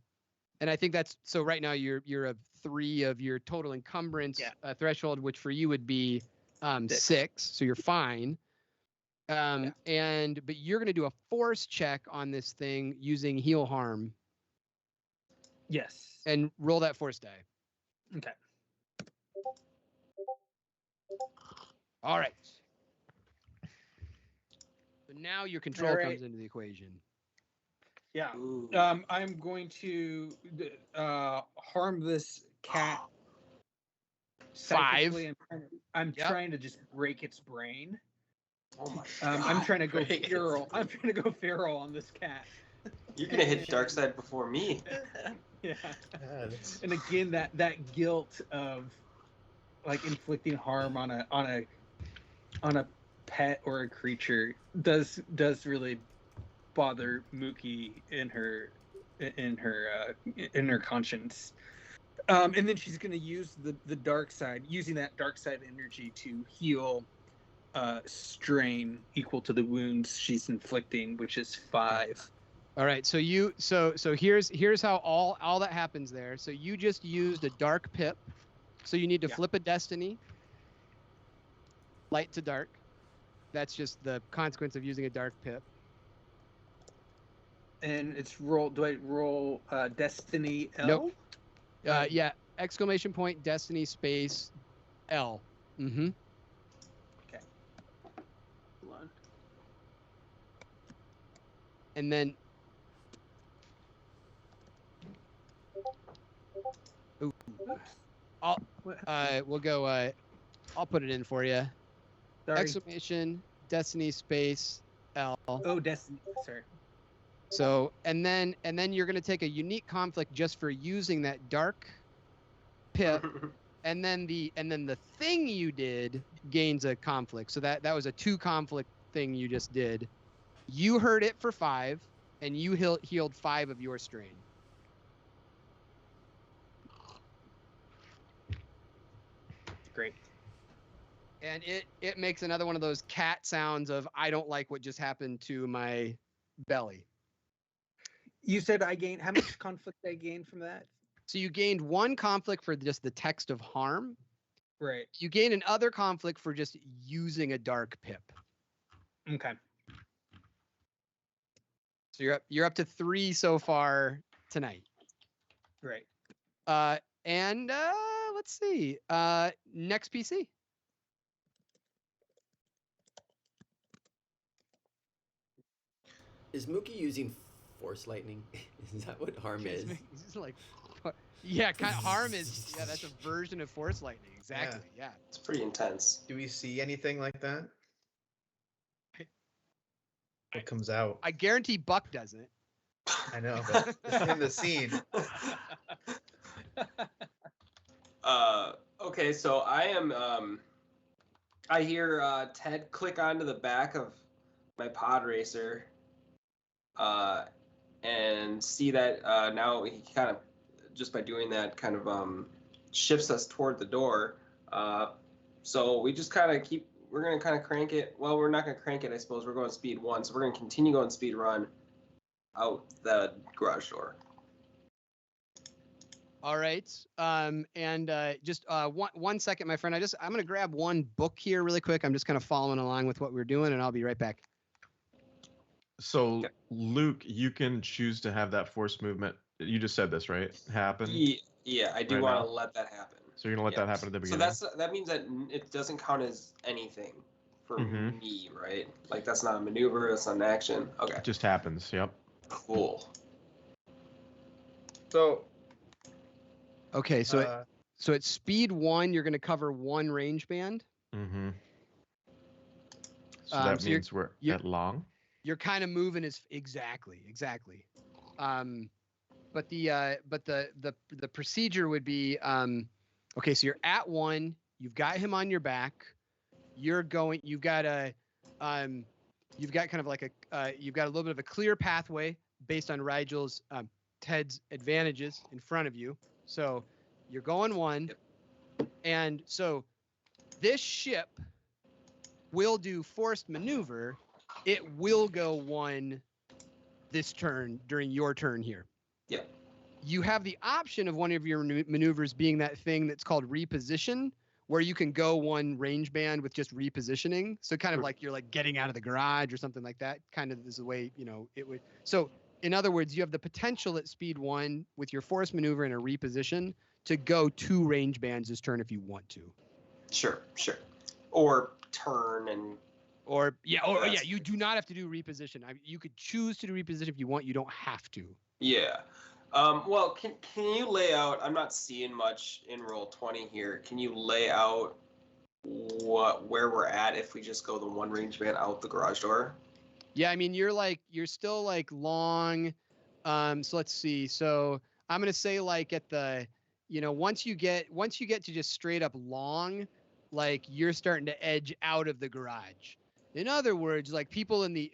I think that's, so right now you're a 3 of your total encumbrance threshold, which for you would be 6. So you're fine. But you're going to do a force check on this thing using heal harm. Yes. And roll that force die. Okay. All right. So now your control All right. comes into the equation. Yeah. Ooh. I'm going to harm this cat. 5. Psychically. I'm Yep. trying to just break its brain. Oh my god. I'm trying to go Break it. feral. I'm trying to go feral on this cat. You're gonna hit dark side before me. Yeah. Yeah, that's- And again, that guilt of like inflicting harm on a pet or a creature does really bother Mookie in her conscience. And then she's going to use the dark side, using that dark side energy to heal strain equal to the wounds she's inflicting, which is 5. All right. So here's how all that happens there. So you just used a dark pip. So you need to flip a destiny. Light to dark. That's just the consequence of using a dark pip. And it's roll. Do I roll Destiny L? Nope. Yeah. Exclamation point Destiny space L. Mm-hmm. Okay. Hold on. And then. Ooh. We'll go. I'll put it in for you. Sorry. Exclamation Destiny space L. Oh, Destiny. Sorry. So and then you're gonna take a unique conflict just for using that dark pip, and then the thing you did gains a conflict. So that was a 2 conflict thing you just did. You hurt it for 5, and you healed 5 of your strain. Great. And it makes another one of those cat sounds of I don't like what just happened to my belly. You said I gained how much conflict I gained from that? So you gained 1 conflict for just the text of harm. Right. You gain another conflict for just using a dark pip. Okay. So you're up to 3 so far tonight. Right. And let's see. Next PC. Is Mookie using force lightning? Is that what harm is? It's like, yeah, kind of harm is, yeah, that's a version of force lightning. Exactly. Yeah. It's pretty intense. Do we see anything like that? What comes out? I guarantee Buck doesn't. I know, but it's in the scene. Okay, so I am. I hear Ted click onto the back of my pod racer, and see that now he kind of, just by doing that, kind of shifts us toward the door. So we just kind of keep. We're gonna kind of crank it. Well, we're not gonna crank it, I suppose. We're going speed 1, so we're gonna continue going speed run out the garage door. All right. And just 1 second, my friend. I'm going to grab one book here really quick. I'm just kind of following along with what we're doing, and I'll be right back. So, Luke, you can choose to have that force movement. You just said this, right? Happen. Yeah, I do Right want now? to let that happen. So you're gonna let that happen at the beginning. So that means that it doesn't count as anything for me, right? Like that's not a maneuver, that's not an action. Okay. It just happens. Yep. Cool. So, Okay, so at speed 1, you're going to cover 1 range band. Mm-hmm. So that so means we're at long. You're kind of moving as exactly. but the procedure would be okay. So you're at 1. You've got him on your back. You've got kind of like you've got a little bit of a clear pathway based on Rigel's Ted's advantages in front of you. So you're going 1, and so this ship will do forced maneuver. It will go 1 this turn during your turn here. Yep. You have the option of one of your maneuvers being that thing that's called reposition, where you can go 1 range band with just repositioning. So kind of like you're like getting out of the garage or something like that. Kind of is the way, it would. So in other words, you have the potential at speed 1 with your force maneuver and a reposition to go 2 range bands this turn if you want to. Sure. Or turn and. You do not have to do reposition. You could choose to do reposition if you want. You don't have to. Yeah. Well, can you lay out? I'm not seeing much in Roll20 here. Can you lay out where we're at if we just go the 1 range band out the garage door? Yeah, I mean you're still like long. So let's see. So I'm gonna say like at the, once you get to just straight up long, like you're starting to edge out of the garage. In other words, like people in the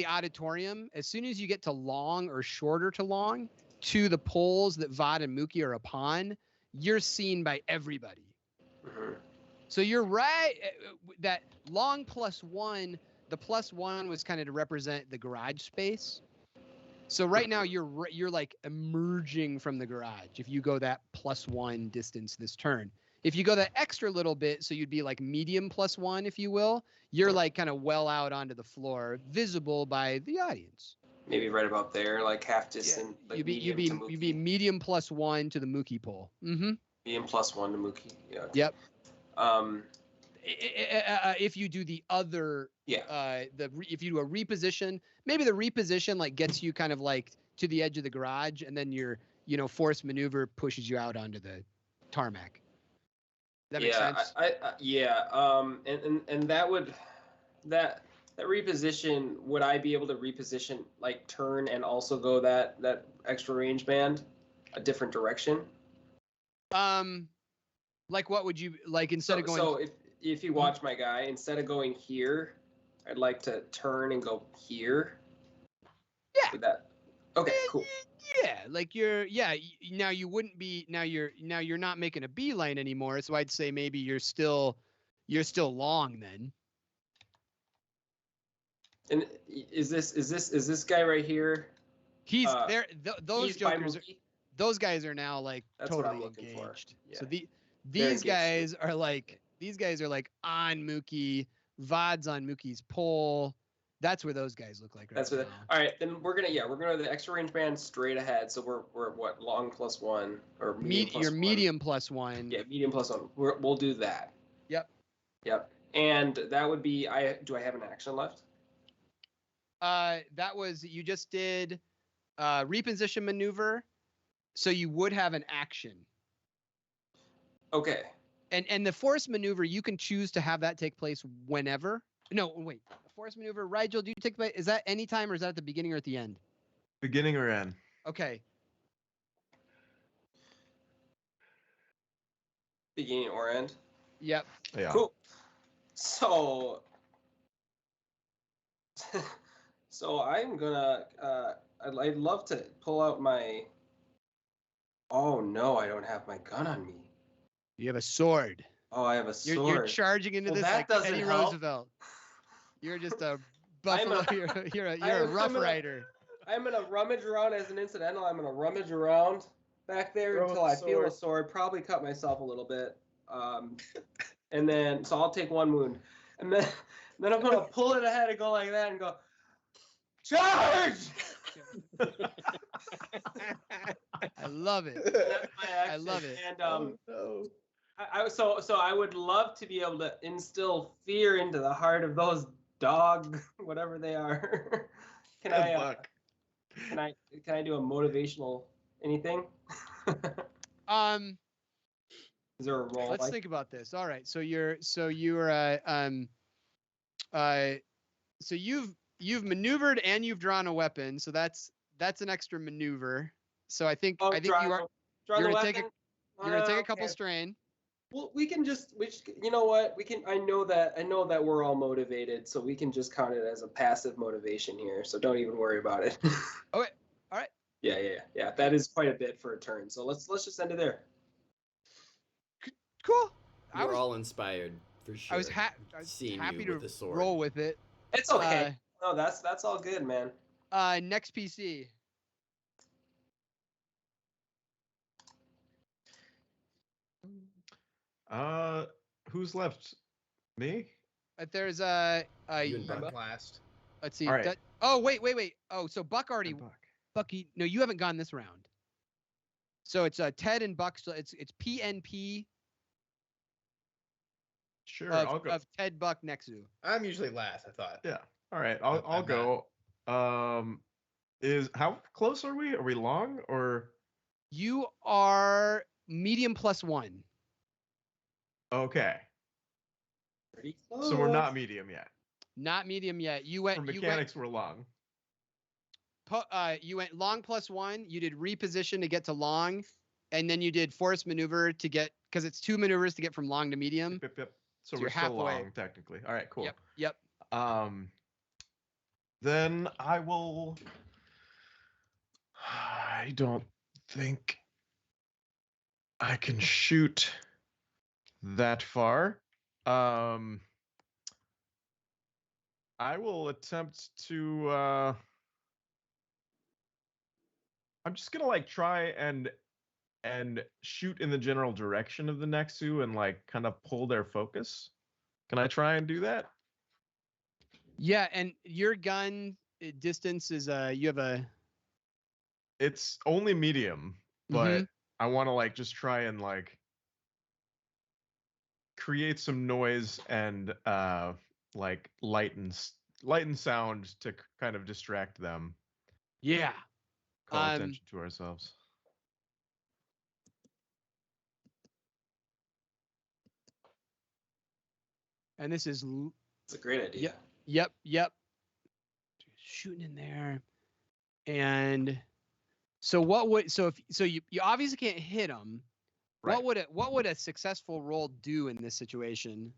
auditorium, as soon as you get to long or shorter to long, to the poles that Vod and Mookie are upon, you're seen by everybody. Mm-hmm. So you're right that long +1, the +1 was kind of to represent the garage space. So right now you're like emerging from the garage if you go that +1 distance this turn. If you go that extra little bit, so you'd be like medium +1, if you will, you're like kind of well out onto the floor, visible by the audience. Maybe right about there, like half distant. Yeah. Like you'd be medium +1 to the Mookie pole. Mm-hmm. Medium +1 to Mookie. Yeah. Okay. Yep. If you do the other, if you do a reposition, maybe the reposition like gets you kind of like to the edge of the garage, and then your force maneuver pushes you out onto the tarmac. That makes sense. And that reposition, would I be able to reposition, like turn and also go that extra range band a different direction? Like what would you like instead of going? So if you watch my guy, instead of going here, I'd like to turn and go here. Yeah. With that. Okay, cool. Yeah, like now you wouldn't be you're not making a beeline anymore, so I'd say maybe you're still long then. And is this guy right here? He's there. Those jokers, those guys are now like That's totally what I'm looking engaged. for. Yeah. So these guys are like on Mookie. Vod's on Mookie's pole. That's where those guys look like. That's what. All right, then we're gonna the extra range band straight ahead. So we're what, long +1 or medium +1? You're medium +1. Yeah, medium +1. We'll do that. Yep. And that would be do I have an action left? That was, you just did reposition maneuver, so you would have an action. Okay. And the force maneuver, you can choose to have that take place whenever. No, wait. A force maneuver, Rigel, do you take place? Is that any time or is that at the beginning or at the end? Beginning or end. Okay. Beginning or end? Yep. Yeah. Cool. So I'm gonna I'd love to pull out my. Oh no, I don't have my gun on me. You have a sword. Oh, I have a sword. You're charging into this like Teddy Roosevelt. You're just a buffalo. You're a rough rider. I'm gonna rummage around as an incidental. I'm gonna rummage around back there until I feel a sword. Probably cut myself a little bit. And then so I'll take 1 wound, and then I'm gonna pull it ahead and go like that and go, charge! I love it. That's my action. I love it. And I would love to be able to instill fear into the heart of those dog, whatever they are. Can I do a motivational anything? Is there a role? Let's think about this. All right. So you've maneuvered and you've drawn a weapon. So that's an extra maneuver. So I think Oh, you draw are. the You're gonna weapon. take you're gonna take a couple Okay. strain. Well, we you know what? We can. I know that we're all motivated, so we can just count it as a passive motivation here. So don't even worry about it. Okay. All right. Yeah. That is quite a bit for a turn. So let's just end it there. Cool. We're all inspired for sure. I was seeing happy you with to the sword. roll with it. It's okay. No, that's all good, man. Next PC. Who's left? Me? There's You and I'm Buck. last. let's see. All right. Oh wait. Oh, so Buck already. And Buck. Bucky. No, you haven't gone this round. So it's Ted and Buck. So it's PNP Sure, of, I'll go. of Ted, Buck, Nexu. I'm usually last, I thought. Yeah. All right, I'll I'm go. Is how close are we? Are we long or? You are medium +1. Okay. Pretty close. So we're not medium yet. Not medium yet. You went. For mechanics, we're long. You went long +1. You did reposition to get to long, and then you did force maneuver to get because it's 2 maneuvers to get from long to medium. Yep. So you're we're still halfway. long technically. All right, cool. Yep. Then I will. I don't think I can shoot that far. I will attempt to. I'm just gonna like try and shoot in the general direction of the Nexu and like kind of pull their focus. Can I try and do that? Yeah, and your gun distance is you have a. It's only medium, but I want to like just try and like create some noise and like lighten sound to kind of distract them. Yeah. Call attention to ourselves. And this is. It's a great idea. Yep. Shooting in there, and so what would you obviously can't hit them. Right. What would a successful roll do in this situation?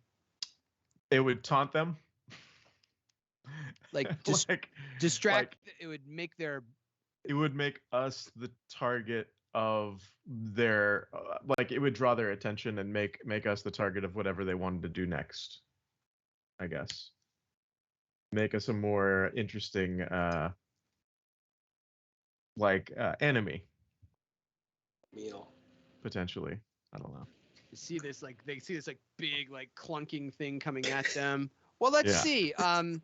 It would taunt them. Like distract. It would make their. It would make us the target of their like it would draw their attention and make us the target of whatever they wanted to do next. I guess. Make us a more interesting enemy. Meal. Potentially. I don't know. They see this big like clunking thing coming at them. Well, let's see. Let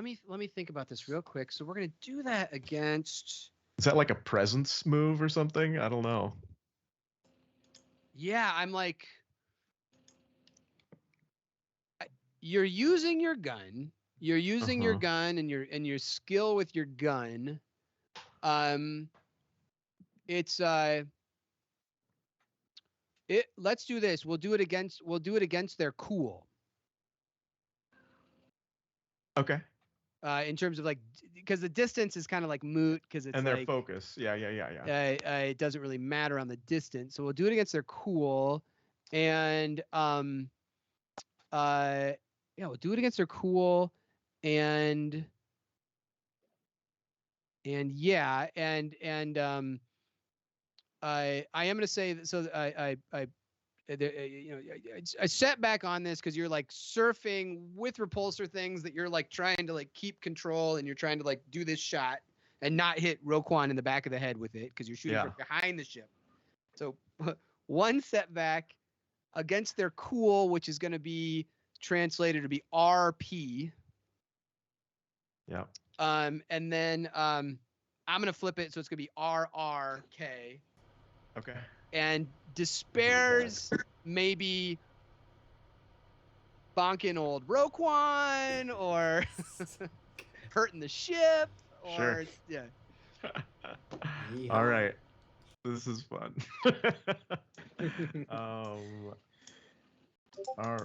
me think about this real quick. So we're gonna do that against. Is that like a presence move or something? I don't know. Yeah, I'm like. You're using your gun. You're using your gun and your skill with your gun. Let's do this. We'll do it against their cool. Okay. In terms of like, because the distance is kind of like moot because it's and their like, focus. Yeah. It doesn't really matter on the distance, so we'll do it against their cool, and we'll do it against their cool, and I am going to say that. So I set back on this because you're like surfing with repulsor things that you're like trying to like keep control, and you're trying to like do this shot and not hit Roquan in the back of the head with it because you're shooting from behind the ship. So one setback against their cool, which is going to be translated to be RP. Yeah. And then I'm going to flip it, so it's going to be RRK. Okay. And despairs maybe bonking old Roquan or hurting the ship or Sure. yeah. All right. This is fun. All right.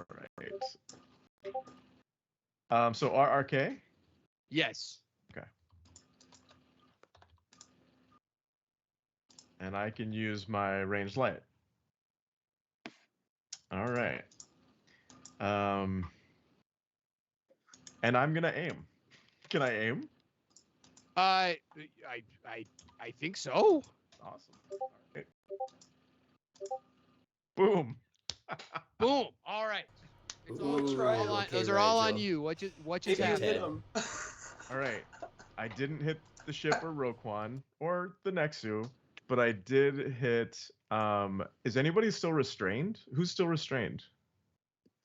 So RRK? Yes. Okay. And I can use my ranged light. All right. And I'm gonna aim. Can I aim? I think so. Awesome. All right. Boom. Boom. All right. It's all, Ooh, all on, okay, those are all on Rigel. you. What just If you Ted. hit happened? him. All right. I didn't hit the ship or Roquan or the Nexu, but I did hit. Is anybody still restrained? Who's still restrained?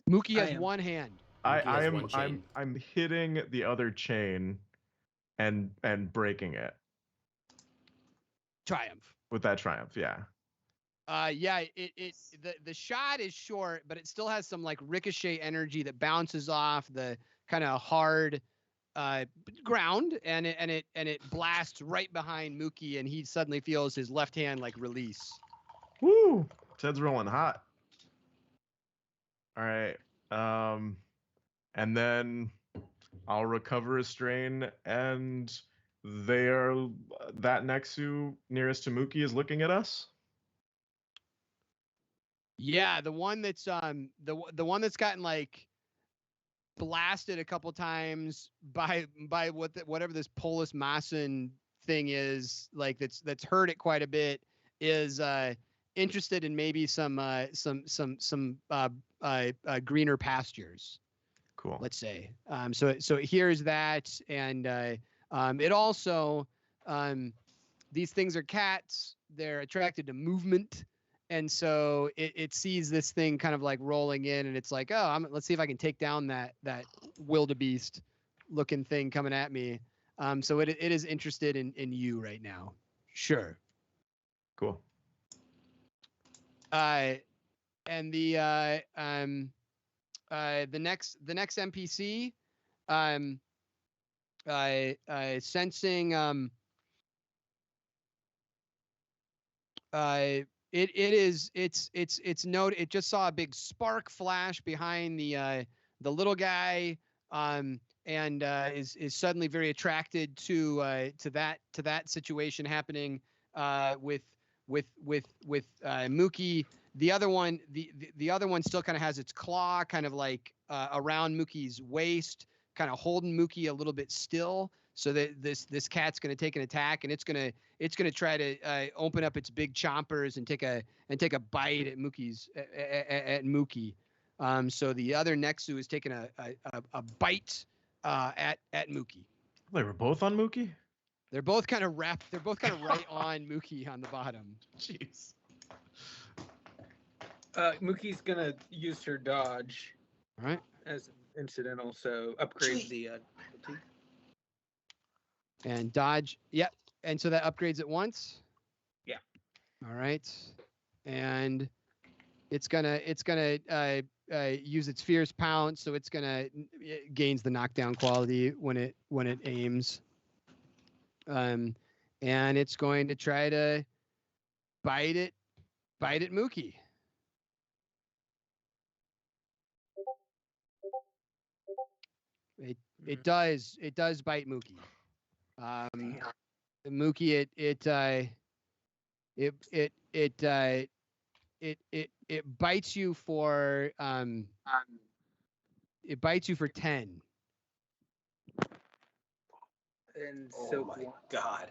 Mookie I has am. one hand. Mookie I has am. one chain. I'm hitting the other chain, and breaking it Triumph. with that triumph. Yeah. Yeah, the shot is short, but it still has some like ricochet energy that bounces off the kind of hard ground, and it blasts right behind Mookie, and he suddenly feels his left hand like release. Woo! Ted's rolling hot. All right. And then I'll recover a strain, and that Nexu nearest to Mookie is looking at us. Yeah, the one that's the one that's gotten like blasted a couple times by whatever this Polis Mason thing is, like that's hurt it quite a bit, is interested in maybe some greener pastures, Cool. let's say. So it hears that, and it also, these things are cats. They're attracted to movement. And so it sees this thing kind of like rolling in, and it's like, oh, let's see if I can take down that wildebeest looking thing coming at me. So it is interested in you right now. Sure. Cool. And the next NPC, sensing it just saw a big spark flash behind the little guy, and is suddenly very attracted to that situation happening with Mookie. The other one, the other one still kind of has its claw kind of like around Mookie's waist, kind of holding Mookie a little bit still, so that this cat's going to take an attack, and it's going to try to open up its big chompers and take a bite at Mookie. So the other Nexu is taking a bite at Mookie. They were both on Mookie? They're both kind of wrapped. They're both kind of right on Mookie on the bottom. Jeez. Mookie's gonna use her dodge All right. as incidental, so upgrade the ability. And dodge. Yep. And so that upgrades it once. Yeah. All right. And it's gonna use its fierce pounce, so it gains the knockdown quality when it aims. And it's going to try to bite at Mookie. It does bite Mookie. Mookie, it bites you for 10. And Oh so my god.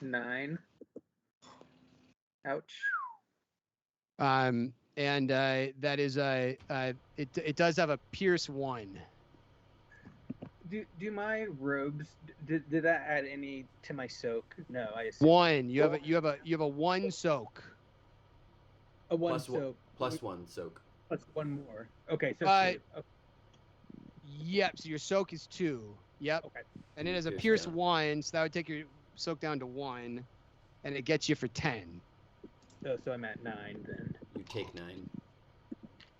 9. Ouch. And that is it does have a pierce 1. Do my robes did that add any to my soak? No, I assume. 1. You have a 1 soak. A 1 Plus one- soak. Plus 1 soak. Plus 1 more. Okay, so 2. Okay. Yep. So your soak is 2. Yep. Okay. And it has a Pierce pierce down. 1, so that would take your soak down to 1, and it gets you for 10. So I'm at 9 then. You take 9.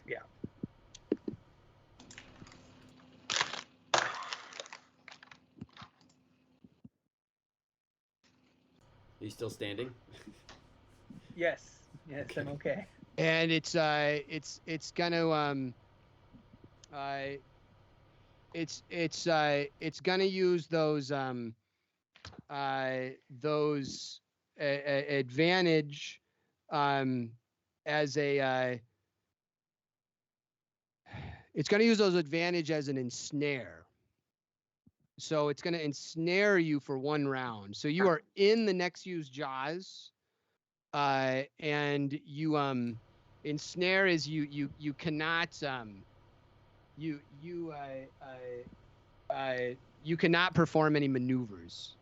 Yeah. Are you still standing? Yes. Yes, I'm okay. And it's gonna it's gonna use those advantage as a it's going to use those advantage as an ensnare. So it's going to ensnare you for 1 round. So you are in the Nexu's jaws, and you ensnare is you cannot you cannot perform any maneuvers.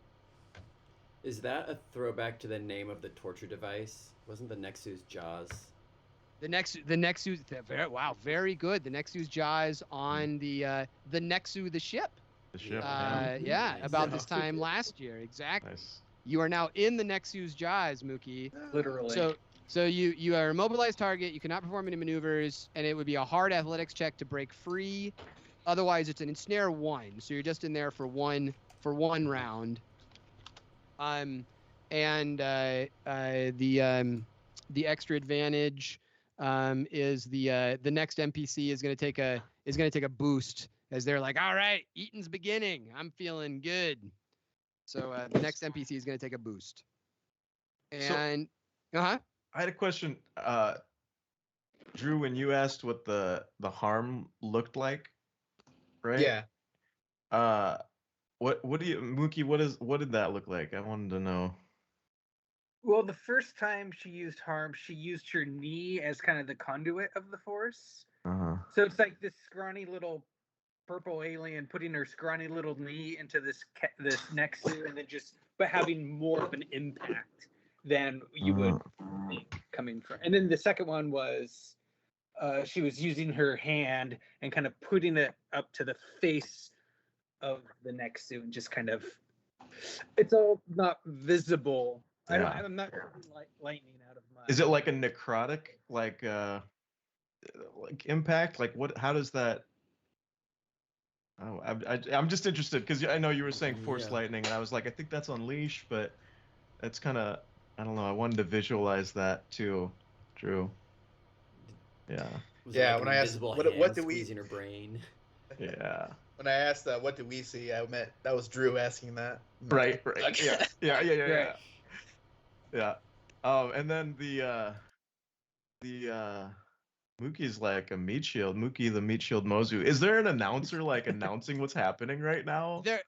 Is that a throwback to the name of the torture device? Wasn't the Nexus jaws? The Nexus, wow, very good. The Nexus jaws on the Nexu, the ship. The ship. Yeah, Nice. about this time last year, exactly. Nice. You are now in the Nexu's jaws, Mookie. Literally. So you are a mobilized target. You cannot perform any maneuvers, and it would be a hard athletics check to break free. Otherwise, it's an ensnare 1. So you're just in there for one round. And the extra advantage is the next NPC is going to take a boost as they're like, all right, eating's beginning. I'm feeling good. So the next NPC is going to take a boost. And I had a question, Drew, when you asked what the harm looked like, right? Yeah. What do you, Mookie? What did that look like? I wanted to know. Well, the first time she used harm, she used her knee as kind of the conduit of the force. So it's like this scrawny little purple alien putting her scrawny little knee into this Nexu, and then but having more of an impact than you would think coming from. And then the second one was she was using her hand and kind of putting it up to the face of the Nexu, and just kind of, it's all not visible. Yeah. I'm not lightning out of my. Is it like a necrotic, like impact? Like what? How does that? Oh, I'm just interested because I know you were saying force lightning, and I was like, I think that's Unleash, but it's kind of, I don't know. I wanted to visualize that too, Drew. Yeah. Yeah, when I asked what do we squeezing her brain. Yeah. When I asked what do we see, I meant that was Drew asking that. Right. Yeah. And then the Mookie's like a meat shield. Mookie the meat shield Mozu. Is there an announcer like announcing what's happening right now? The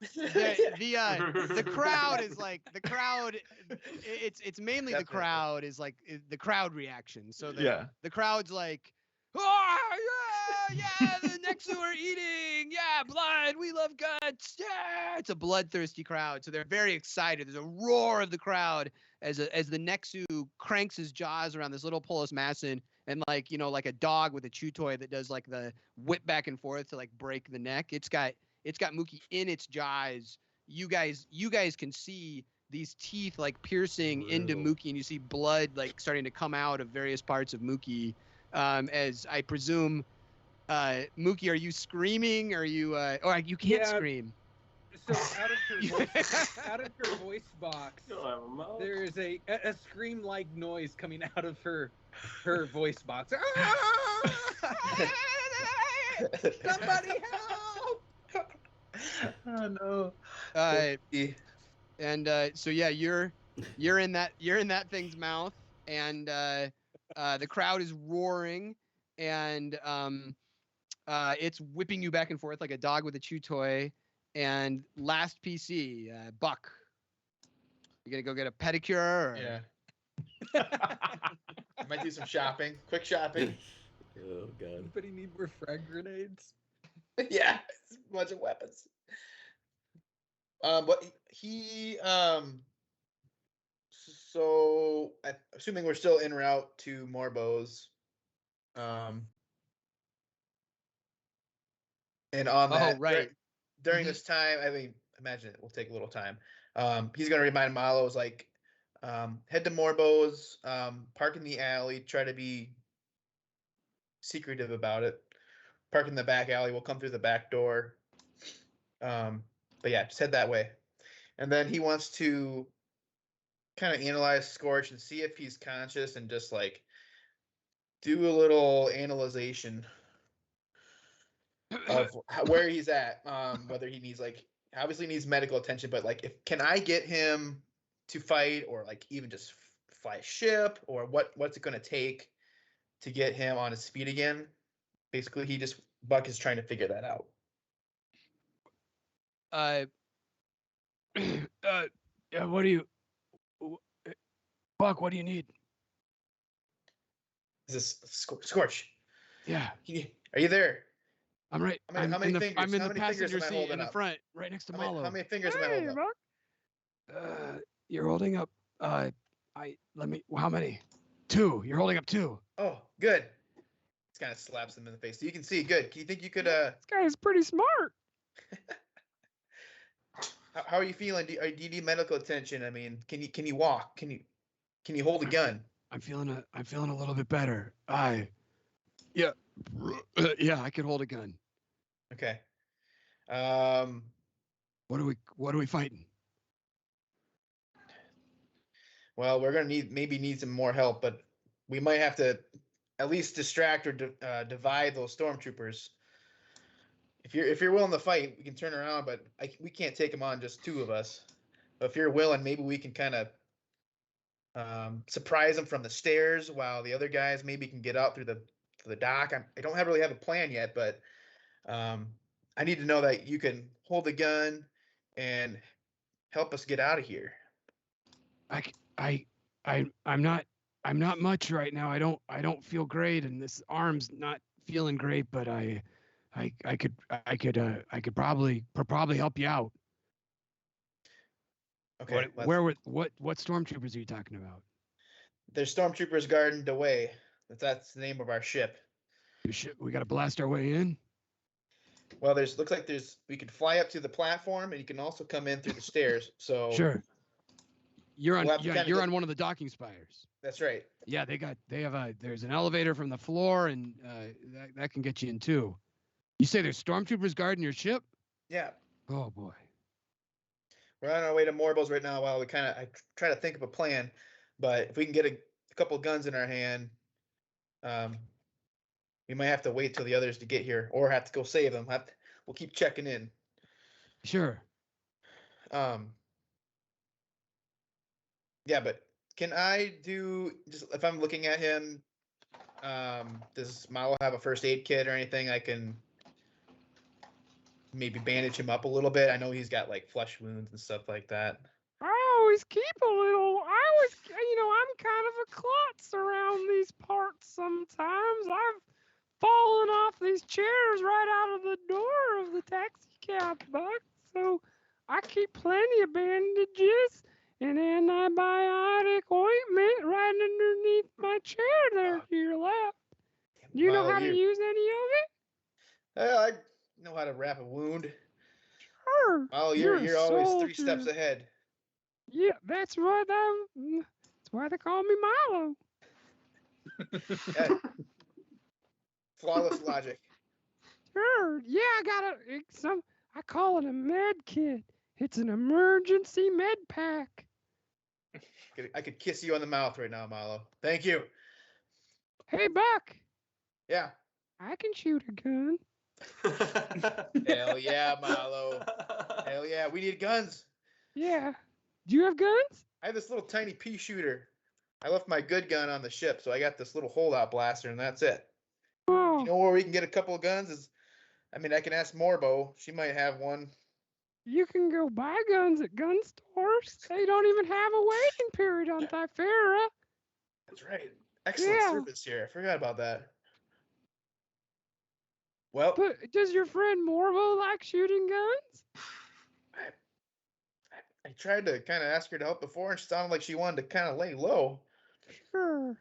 crowd is like it's mainly Definitely. the crowd is like the crowd reaction. So the crowd's like, oh yeah, the Nexu are eating, yeah, blood, we love guts, yeah. It's a bloodthirsty crowd, so they're very excited. There's a roar of the crowd as the Nexu cranks his jaws around this little Polis Masson, and like a dog with a chew toy that does like the whip back and forth to like break the neck. It's got Mookie in its jaws. You guys can see these teeth like piercing into Mookie, and you see blood like starting to come out of various parts of Mookie. As I presume, Mookie, are you screaming? Are you? You can't scream. So out of her voice box, there is a scream-like noise coming out of her voice box. Somebody help! Oh no. And so yeah, you're in that thing's mouth, and the crowd is roaring, and it's whipping you back and forth like a dog with a chew toy. And last PC, Buck, you gonna go get a pedicure? Or? Yeah. I might do some shopping, quick shopping. Oh god. Anybody need more frag grenades? Yeah, a bunch of weapons. But he so assuming we're still en route to Morbo's, and on that, right. during this time, I mean, imagine it will take a little time. He's gonna remind Malos like, head to Morbo's, park in the alley, try to be secretive about it. Park in the back alley. We'll come through the back door. But yeah, just head that way. And then he wants to kind of analyze Scorch and see if he's conscious, and just like do a little analyzation. of where he's at. Whether he needs obviously needs medical attention, but can I get him to fight, or even just fly a ship, or what's it going to take to get him on his feet again? Basically, Buck is trying to figure that out. Yeah, what do you, Buck? What do you need? Is this Scorch? Yeah, Are you there? I'm right. How many fingers? I'm in How the many fingers passenger am I seat holding in the up? front, right next to Malo. How many fingers am I holding up? Buck. You're holding up. How many? 2. You're holding up 2. Oh, good. This kind of slaps him in the face. So you can see. Good. Do you think you could? This guy is pretty smart. How are you feeling? Do you need medical attention? I mean, can you walk? Can you hold a gun? I'm feeling a little bit better. Yeah, I could hold a gun. Okay. What are we fighting? Well, we're gonna need some more help, but we might have to at least distract or divide those stormtroopers. If you're willing to fight, we can turn around, but we can't take them on, just 2 of us. But if you're willing, maybe we can kind of surprise them from the stairs, while the other guys maybe can get out through the dock. I don't really have a plan yet, but I need to know that you can hold the gun and help us get out of here. I'm not much right now. I don't feel great, and this arm's not feeling great, but I could probably help you out. Okay. What stormtroopers are you talking about? There's stormtroopers guarding the way. That's the name of our ship. We got to blast our way in. Well, looks like we could fly up to the platform, and you can also come in through the stairs. So sure. You're on one of the docking spires. That's right. Yeah, there's an elevator from the floor, and that can get you in too. You say there's stormtroopers guarding your ship? Yeah. Oh boy. We're on our way to Morbo's right now. While I try to think of a plan, but if we can get a couple of guns in our hand, we might have to wait till the others to get here, or have to go save them. We'll keep checking in. Sure. Yeah, but can I do, just if I'm looking at him, does Malo have a first aid kit or anything I can maybe bandage him up a little bit? I know he's got flesh wounds and stuff like that. I always keep a little. I'm kind of a klutz around these parts sometimes. I've fallen off these chairs right out of the door of the taxi cab, Buck. So I keep plenty of bandages and antibiotic ointment right underneath my chair there to your left. Do you know how to use any of it? I know how to wrap a wound. Sure. Oh, you're always 3 steps ahead. Yeah, that's why they call me Milo. Yeah. Flawless logic. Sure. Yeah, I call it a med kit. It's an emergency med pack. I could kiss you on the mouth right now, Milo. Thank you. Hey, Buck. Yeah. I can shoot a gun. Hell yeah, Milo. Hell yeah. We need guns. Yeah. Do you have guns? I have this little tiny pea shooter. I left my good gun on the ship, so I got this little holdout blaster, and that's it. Oh. You know where we can get a couple of guns? I can ask Morbo. She might have one. You can go buy guns at gun stores. They don't even have a waiting period on Thifera. That's right. Excellent service here. I forgot about that. Well, but does your friend Morbo like shooting guns? I tried to kind of ask her to help before, and she sounded like she wanted to kind of lay low. Sure.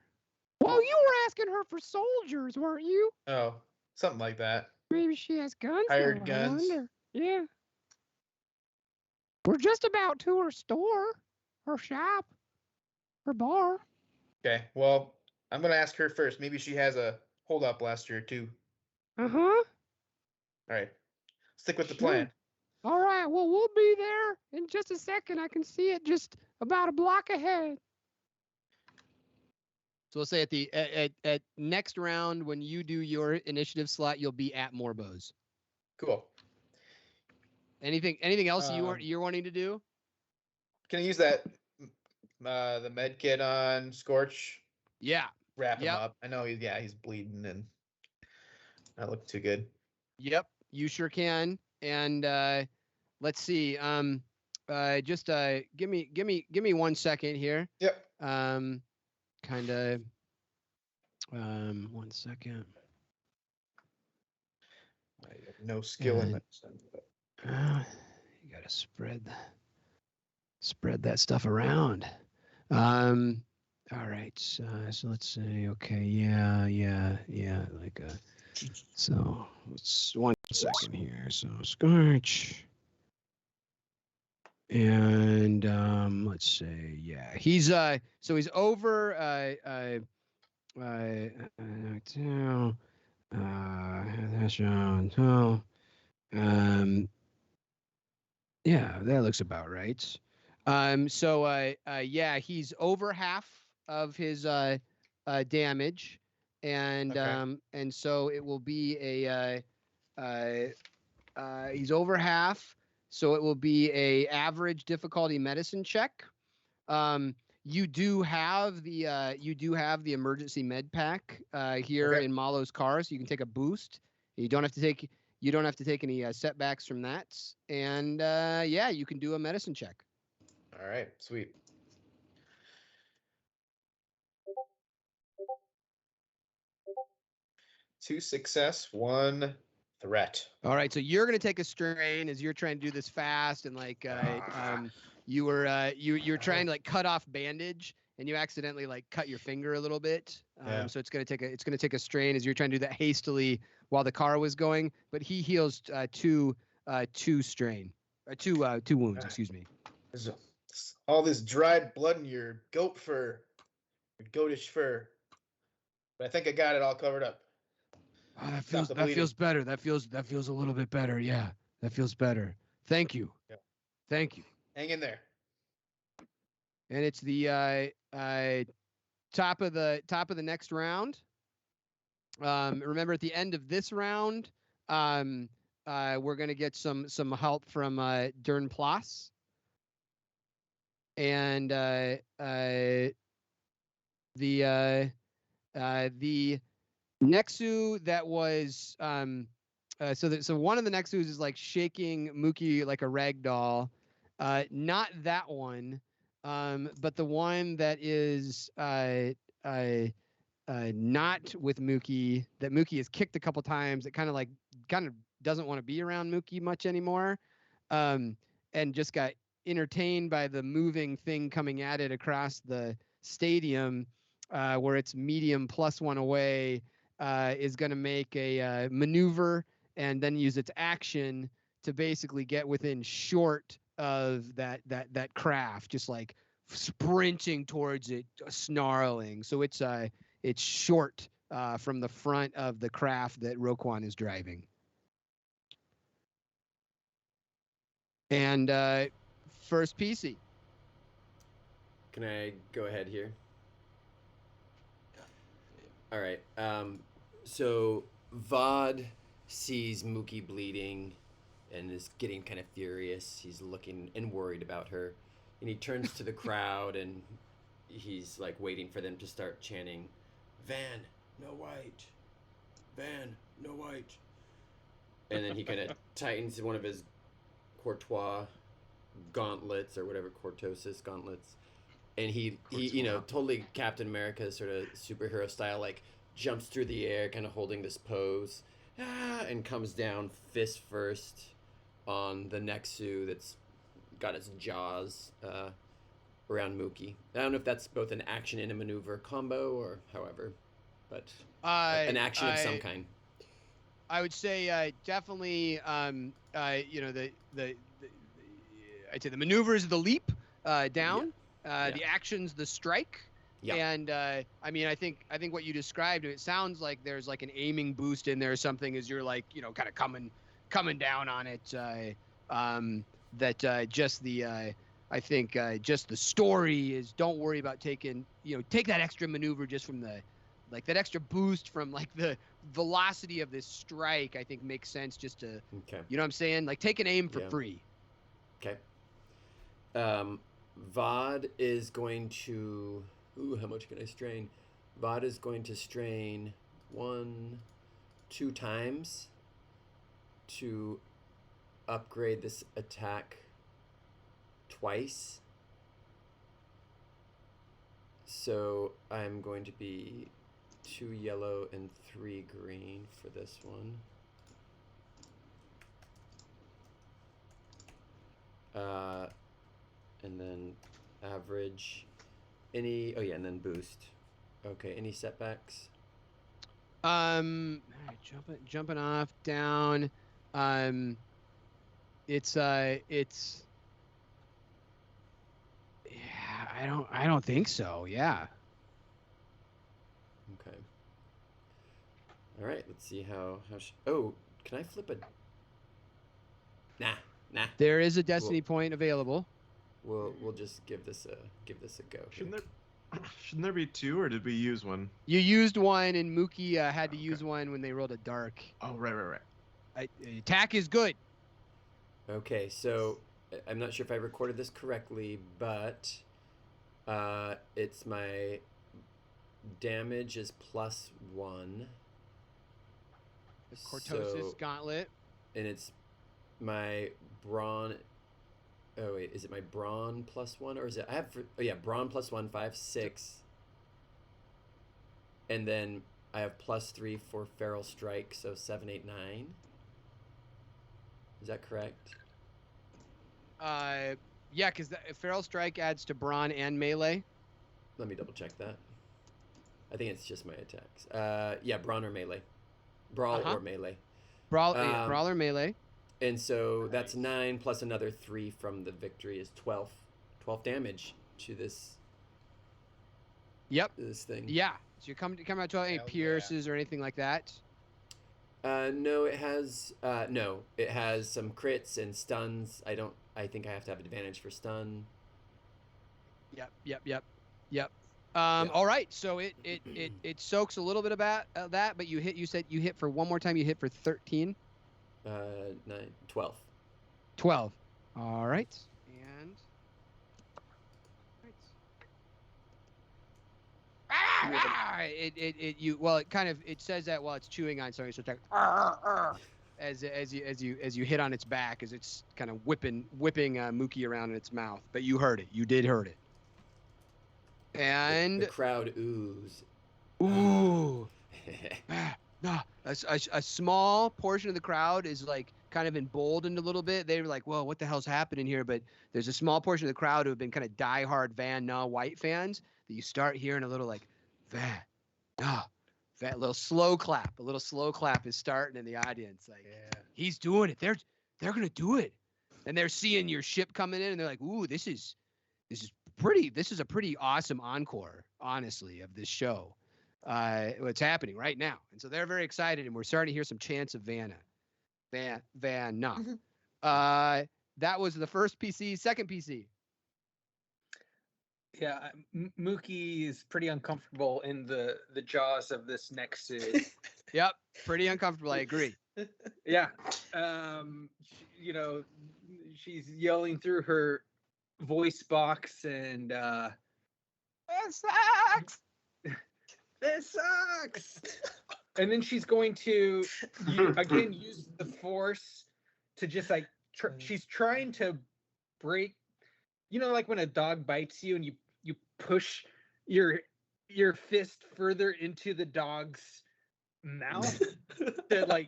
Well, you were asking her for soldiers, weren't you? Oh, something like that. Maybe she has guns. Hired guns. Yeah. We're just about to her store, her shop, her bar. Okay, well, I'm going to ask her first. Maybe she has a holdout blaster too. Uh-huh. All right. Stick with the plan. All right, well, we'll be there in just a second. I can see it just about a block ahead. So we'll say at the at next round, when you do your initiative slot, you'll be at Morbo's. Cool. Anything else you're wanting to do? Can I use that the med kit on Scorch? Yeah. Wrap him Yep. up. I know he's bleeding and not looking too good. Yep, you sure can. And let's see. Just give me 1 second here. Yep. Kind of. 1 second. I have no skill in medicine. But... you gotta spread that stuff around. All right. So let's say, okay, yeah. Like so let's 1 second here. So Scorch. And let's say, yeah, he's so he's over yeah, that looks about right. Yeah, he's over half of his damage, and Okay. and so it will be he's over half, so it will be a average difficulty medicine check. You do have the emergency med pack here Okay. in Malo's car, so you can take a boost. You don't have to take any setbacks from that, and yeah, you can do a medicine check. All right, sweet. Two success, one threat. All right, so you're gonna take a strain as you're trying to do this fast, and like you're trying to like cut off bandage, and you accidentally like cut your finger a little bit. Yeah. So it's gonna take a strain as you're trying to do that hastily while the car was going. But he heals two wounds. Excuse me. There's all this dried blood in your goat fur, your goatish fur. But I think I got it all covered up. Oh, that feels better. That feels a little bit better. Yeah, that feels better. Thank you. Yeah. Thank you. Hang in there. And it's the top of the next round. Remember, at the end of this round, we're gonna get some help from Dernplas. And the Nexu that was so one of the Nexus is like shaking Mookie like a rag doll. Not that one, but the one that is not with Mookie, that Mookie has kicked a couple times. It kind of doesn't want to be around Mookie much anymore, and just got entertained by the moving thing coming at it across the stadium, where it's medium +1 away. Is going to make a maneuver and then use its action to basically get within short of that craft, just like sprinting towards it, snarling. So it's short from the front of the craft that Roquan is driving. And first PC. Can I go ahead here? All right. So Vod sees Mookie bleeding and is getting kind of furious. He's looking and worried about her. And he turns to the crowd and he's like waiting for them to start chanting, "Van, no white. Van, no white." And then he kind of tightens one of his Courtois gauntlets or whatever, Cortosis gauntlets. And he totally Captain America sort of superhero style, like jumps through the air, kind of holding this pose, and comes down fist first on the Nexu that's got its jaws around Mookie. I don't know if that's both an action and a maneuver combo or however, but an action of some kind. I would say definitely, I'd say the maneuver is the leap down. The action's the strike. Yeah. And I mean, I think what you described, it sounds like there's like an aiming boost in there or something as you're like, kind of coming down on it. Just the I think just the story is, don't worry about take that extra maneuver just from Like that extra boost from like the velocity of this strike, I think makes sense just to, Okay. you know what I'm saying? Like take an aim for Yeah. free. Okay. Vod is going to. Ooh, how much can I strain? Vod is going to strain 2 times to upgrade this attack twice. So I'm going to be 2 yellow and 3 green for this one. And then average. Any? Oh yeah, and then boost. Okay. Any setbacks? All right, jumping off down. It's yeah, I don't think so. Yeah. Okay. All right. Let's see how. Oh, can I flip a? Nah. There is a destiny point available. We'll just give this a go. Shouldn't there be 2, or did we use one? You used one, and Mookie had to use one when they rolled a dark. Oh, right. Attack is good. Okay, so I'm not sure if I recorded this correctly, but it's my damage is +1. The Cortosis Gauntlet. And it's my brawn. Oh wait, is it my brawn +1, or is it? I have. Oh yeah, brawn +1, 5, 6. And then I have +3 for feral strike, so 7, 8, 9. Is that correct? Yeah, because feral strike adds to brawn and melee. Let me double check that. I think it's just my attacks. Yeah, brawn or melee, brawl or melee. Brawl or melee. And so that's 9 plus another 3 from the victory is 12. 12 damage to this. Yep. This thing. Yeah. So you come out to any pierces or anything like that. No, it has some crits and stuns. I think I have to have advantage for stun. Yep. All right. So it soaks a little bit about that, but you said you hit for one more time. You hit for 13. 12. 12. All right. And it says that while it's chewing on something, so it's like as you hit on its back, as it's kind of whipping Mookie around in its mouth. But you heard it. You did heard it. And the crowd oohs. Ooh. No, a small portion of the crowd is like kind of emboldened a little bit. They're like, "Whoa, what the hell's happening here?" But there's a small portion of the crowd who have been kind of diehard Van Na White fans that you start hearing a little like Van Na, that little slow clap. A little slow clap is starting in the audience. Like, he's doing it. They're gonna do it, and they're seeing your ship coming in, and they're like, "Ooh, this is a pretty awesome encore, honestly, of this show." What's happening right now. And so they're very excited, and we're starting to hear some chants of Van Na. That was the first PC. Second PC. Yeah, Mookie is pretty uncomfortable in the jaws of this Nexu. Yep, pretty uncomfortable. I agree. Yeah, she's yelling through her voice box and it sucks. This sucks. And then she's going to again use the force to just like she's trying to break. You know, like when a dog bites you and you push your fist further into the dog's mouth to say that's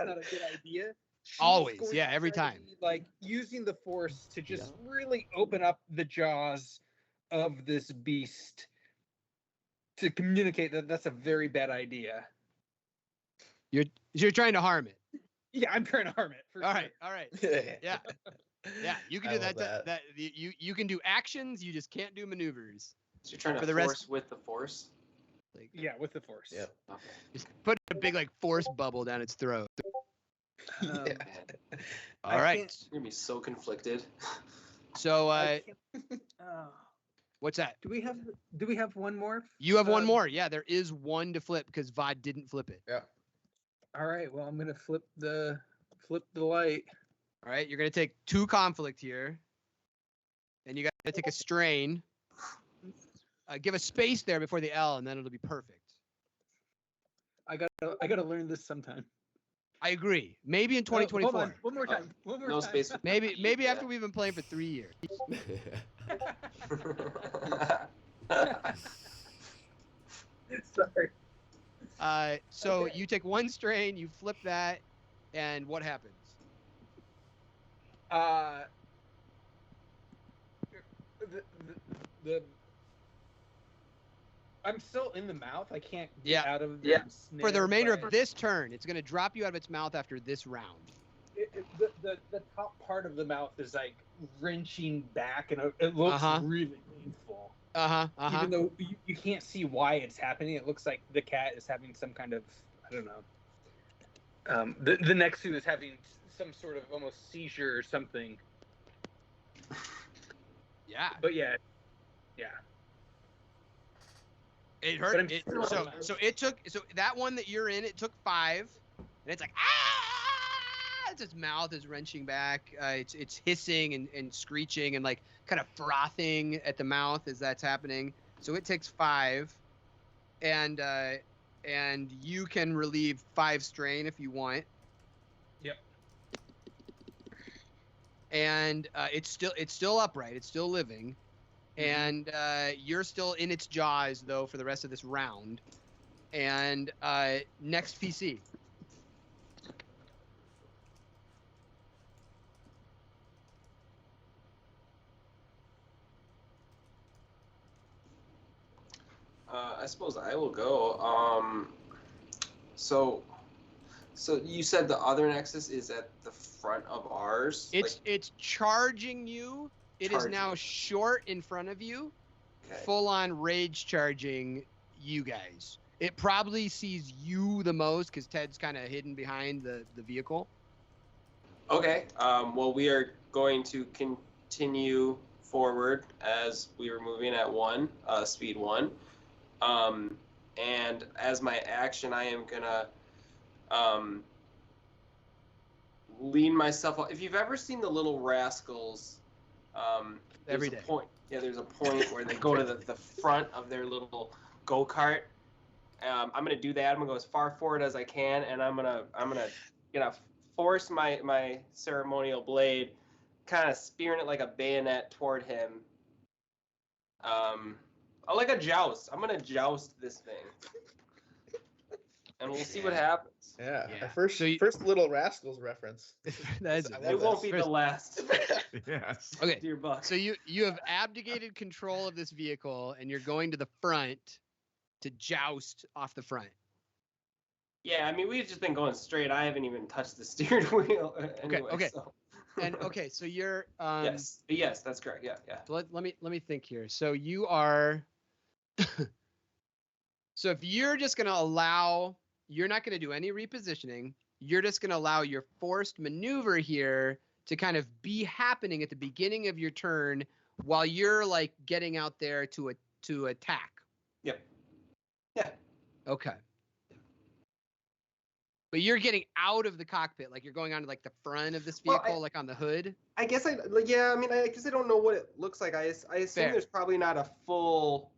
not a good idea. She's Always, going yeah, to every try to time. be, like using the force to just really open up the jaws of this beast to communicate that that's a very bad idea. You're trying to harm it. Yeah, I'm trying to harm it. All right. Yeah. Yeah, you can do that. That you can do actions, you just can't do maneuvers. So you're trying to For the force rest- with the force? Like, Yeah, with the force. Yep. Okay. just put a big like force bubble down its throat. Man, All right. you're gonna be so conflicted. So I What's that? Do we have one more? You have one more. Yeah, there is one to flip because Vod didn't flip it. Yeah. All right. Well, I'm gonna flip the light. All right, you're gonna take 2 conflict here, and you got to take a strain. Give a space there before the L, and then it'll be perfect. I gotta learn this sometime. I agree. Maybe in 2024. Hold on. One more time. One more No time. space. Maybe after we've been playing for 3 years. Sorry. So Okay. you take 1 strain, you flip that, and what happens? The I'm still in the mouth. I can't get Yeah. out of the Yeah. snare, For the remainder but of this turn, it's going to drop you out of its mouth after this round. the top part of the mouth is like wrenching back, and it looks really painful. Even though you can't see why it's happening, it looks like the cat is having some kind of, I don't know. The Nexu is having some sort of almost seizure or something. Yeah. But yeah. It But hurt. I'm still So alive. it took that one that you're in. It took 5, and it's like its mouth is wrenching back. It's hissing and screeching and like kind of frothing at the mouth as that's happening. So it takes 5, and you can relieve 5 strain if you want. Yep. And it's still upright. It's still living. And you're still in its jaws, though, for the rest of this round. And next PC. I suppose I will go. So you said the other Nexus is at the front of ours? It's charging you. It is now short in front of you, Okay. full on rage charging you guys. It probably sees you the most because Ted's kind of hidden behind the vehicle. Okay. Well, we are going to continue forward as we were moving at 1, speed 1. And as my action, I am gonna lean myself up. If you've ever seen the Little Rascals, Every there's day. a point. Yeah, there's a point where they go to the front of their little go-kart. I'm gonna do that. I'm gonna go as far forward as I can, and I'm gonna force my ceremonial blade, kind of spearing it like a bayonet toward him. Like a joust. I'm gonna joust this thing, and we'll see what happens. Yeah. Yeah. Our first So first Little Rascals reference. That's I it. love It won't this. be the last. Yes. Okay. Dear Buck. So you have abdicated control of this vehicle, and you're going to the front to joust off the front. Yeah, I mean, we've just been going straight. I haven't even touched the steering wheel. Anyway, okay. So. And okay, so you're Yes, that's correct. Yeah. So let me think here. So you are so if you're just going to allow, you're not going to do any repositioning. You're just going to allow your forced maneuver here to kind of be happening at the beginning of your turn while you're like getting out there to attack. Yep. Yeah. Okay. But you're getting out of the cockpit, like you're going onto like the front of this vehicle, like on the hood. I guess I guess I don't know what it looks like. I assume Fair. there's probably not a full,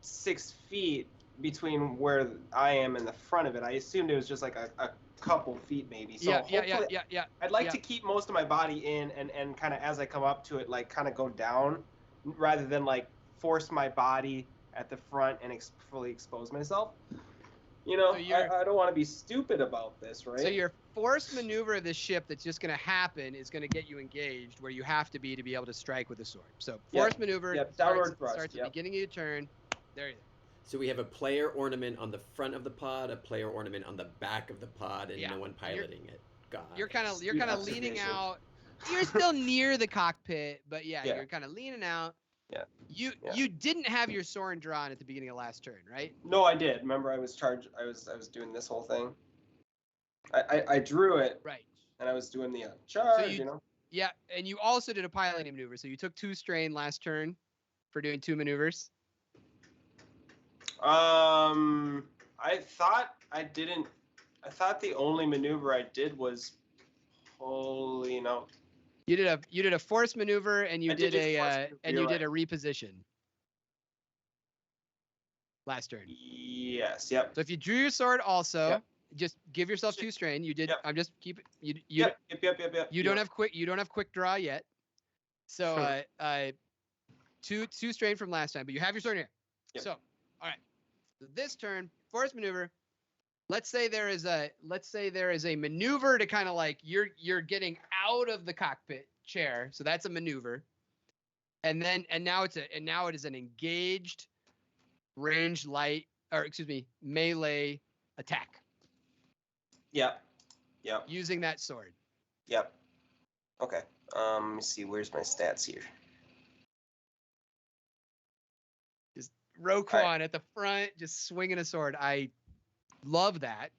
6 feet between where I am and the front of it. I assumed it was just like a couple feet maybe. So Yeah. I'd like to keep most of my body in and kind of as I come up to it, like kind of go down rather than like force my body at the front and fully expose myself. So I don't want to be stupid about this, right? So your forced maneuver of this ship that's just going to happen is going to get you engaged where you have to be able to strike with a sword. So forced maneuver downward thrust, starts at the beginning of your turn. There you go. So we have a player ornament on the front of the pod, a player ornament on the back of the pod, and no one piloting it. God. You're kind of leaning observation. out. You're still near the cockpit, but you're kind of leaning out. Yeah. You didn't have your sword drawn at the beginning of last turn, right? No, I did. Remember, I was charged. I was doing this whole thing. I drew it. Right. And I was doing the charge. Yeah, and you also did a piloting maneuver. So you took 2 strain last turn. for doing 2 maneuvers? I thought the only maneuver I did was You did a force maneuver and you I did did do a force maneuver, and you're you did right. a reposition last turn. Yes. Yep. So if you drew your sword also, Yep. just give yourself 2 strain. You did. Yep. I'm just keep it. You Yep. you don't have quick draw yet. So 2 strain from last time, but you have your sword here. Yep. So all right. So this turn, force maneuver. Let's say there is a maneuver to kind of like you're getting out of the cockpit chair. So that's a maneuver. And now it is an engaged range melee attack. Yep. Using that sword. Yep. Okay. Let me see. Where's my stats here? Just Roquan at the front, just swinging a sword. I love that,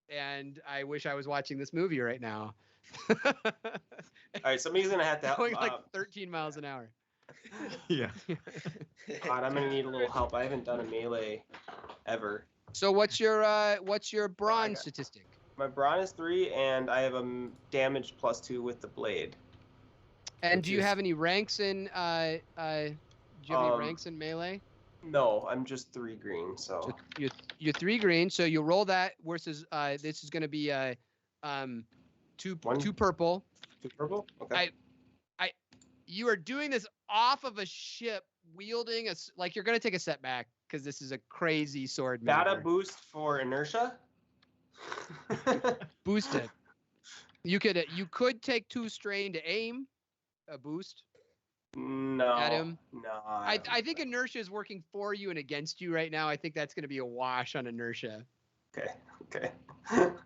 and I wish I was watching this movie right now. All right. Somebody's gonna have to help. Going like 13 miles an hour. Yeah. God, I'm gonna need a little help. I haven't done a melee ever. So what's your brawn statistic? My brawn is 3, and I have a damage +2 with the blade. And do you have any ranks in ranks in melee? No, I'm just 3 green. So you're 3 green. So you roll that versus this is going to be 2 purple. 2 purple. Okay. You are doing this off of a ship, wielding like you're going to take a setback because this is a crazy sword maneuver. Data boost for inertia. Boost it. You could take 2 strain to aim a boost. No. At him. No. I think inertia is working for you and against you right now. I think that's going to be a wash on inertia. Okay.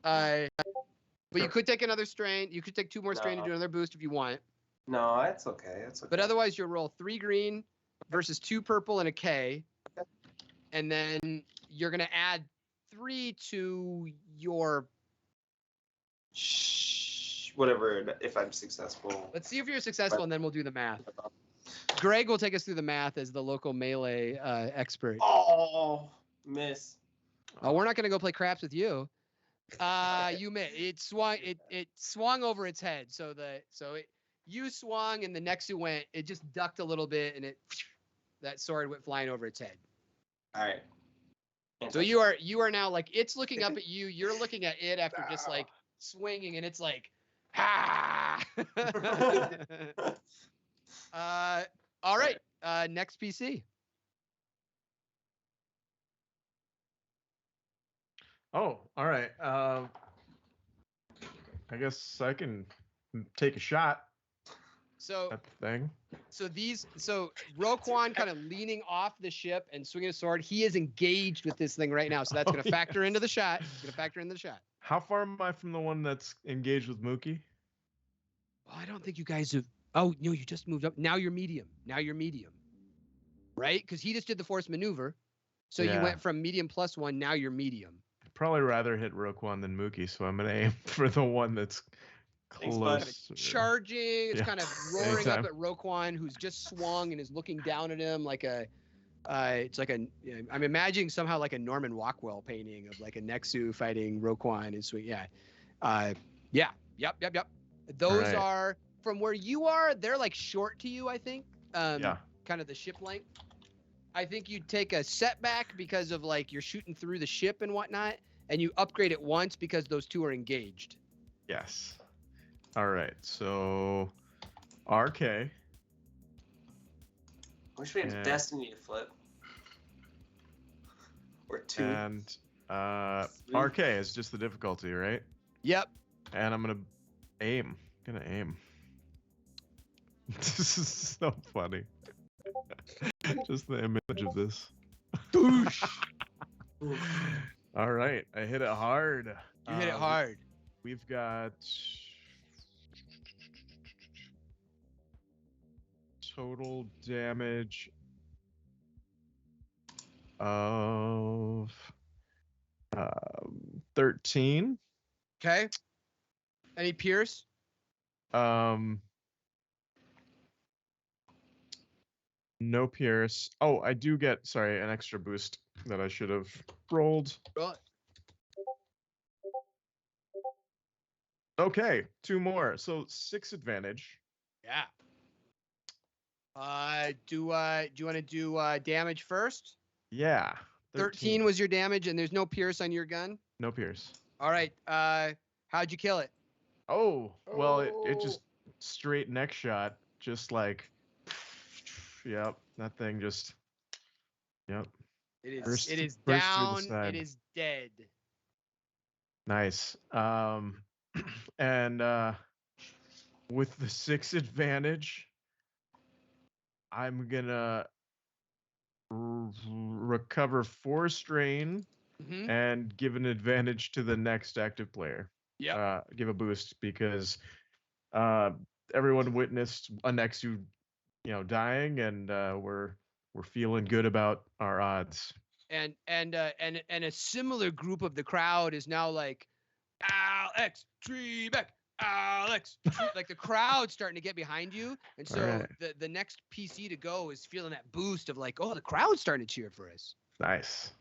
But you could take another strain. You could take 2 more strain to do another boost if you want. No, that's okay. That's okay. But otherwise, you'll roll 3 green versus 2 purple and a K. Okay. And then you're going to add 3 to your... Whatever, if I'm successful. Let's see if you're successful, and then we'll do the math. Greg will take us through the math as the local melee expert. Oh, miss. Oh, we're not going to go play craps with you. You missed. It swung over its head. You swung, and the Nexu went. It just ducked a little bit, and that sword went flying over its head. All right. So you are now like it's looking up at you. You're looking at it after just like swinging, and it's like, ah. All right. Next PC. Oh, all right. I guess I can take a shot So at the thing. So Roquan kind of leaning off the ship and swinging a sword. He is engaged with this thing right now, so that's going to factor into the shot. How far am I from the one that's engaged with Mookie? Well, I don't think you guys have. Oh no, you just moved up. Now you're medium. Right? Because he just did the force maneuver, so you went from medium +1. Now you're medium. I'd probably rather hit Roquan than Mookie, so I'm gonna aim for the one that's close. Charging. It's kind of roaring up at Roquan, who's just swung and is looking down at him like a. I'm imagining somehow like a Norman Rockwell painting of like a Nexu fighting Roquan and sweet. Yeah. Yep. Those are from where you are. They're like short to you, I think. Kind of the ship length. I think you'd take a setback because of like you're shooting through the ship and whatnot, and you upgrade it once because those 2 are engaged. Yes. All right. So, RK. I wish we had Destiny to flip. Or 2. And RK is just the difficulty, right? Yep. And I'm gonna aim. This is so funny. Just the image of this. All right, I hit it hard. You hit it hard. We've got total damage of 13. Okay. Any pierce? No pierce. Oh, I do get, sorry, an extra boost that I should have rolled. Roll it. Okay, 2 more. So 6 advantage. Yeah. Do you want to do damage first? Yeah. 13 was your damage, and there's no pierce on your gun. No pierce. All right. How'd you kill it? Oh, well, it just straight neck shot, just like, yep, that thing just, yep. It Burst- is burst through the down. side. It is dead. Nice. And with the 6 advantage, I'm gonna recover 4 strain Mm-hmm. and give an advantage to the next active player. Yeah. Give a boost because everyone witnessed a Nexu, dying, and we're feeling good about our odds. And a similar group of the crowd is now like, Alex Trebek, Alex. Like the crowd's starting to get behind you, and so Alright. the next PC to go is feeling that boost of like, oh, the crowd's starting to cheer for us. Nice.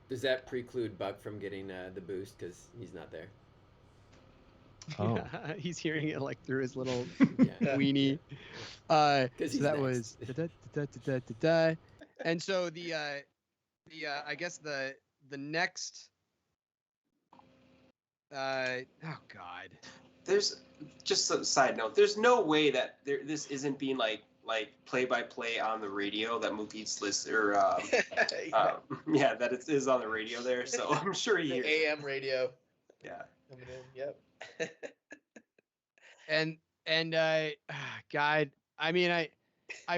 Does that preclude Buck from getting the boost because he's not there? Oh. Yeah, he's hearing it like through his little Yeah. weenie. Because So he's that next. was da-da-da-da-da-da. And so the I guess the next oh god. There's just a side note. There's no way that this isn't being like play by play on the radio that Mookie's list or yeah, that it is on the radio there. So I'm sure he The hears. AM radio. Yeah. Coming in. Yep. And God, I mean I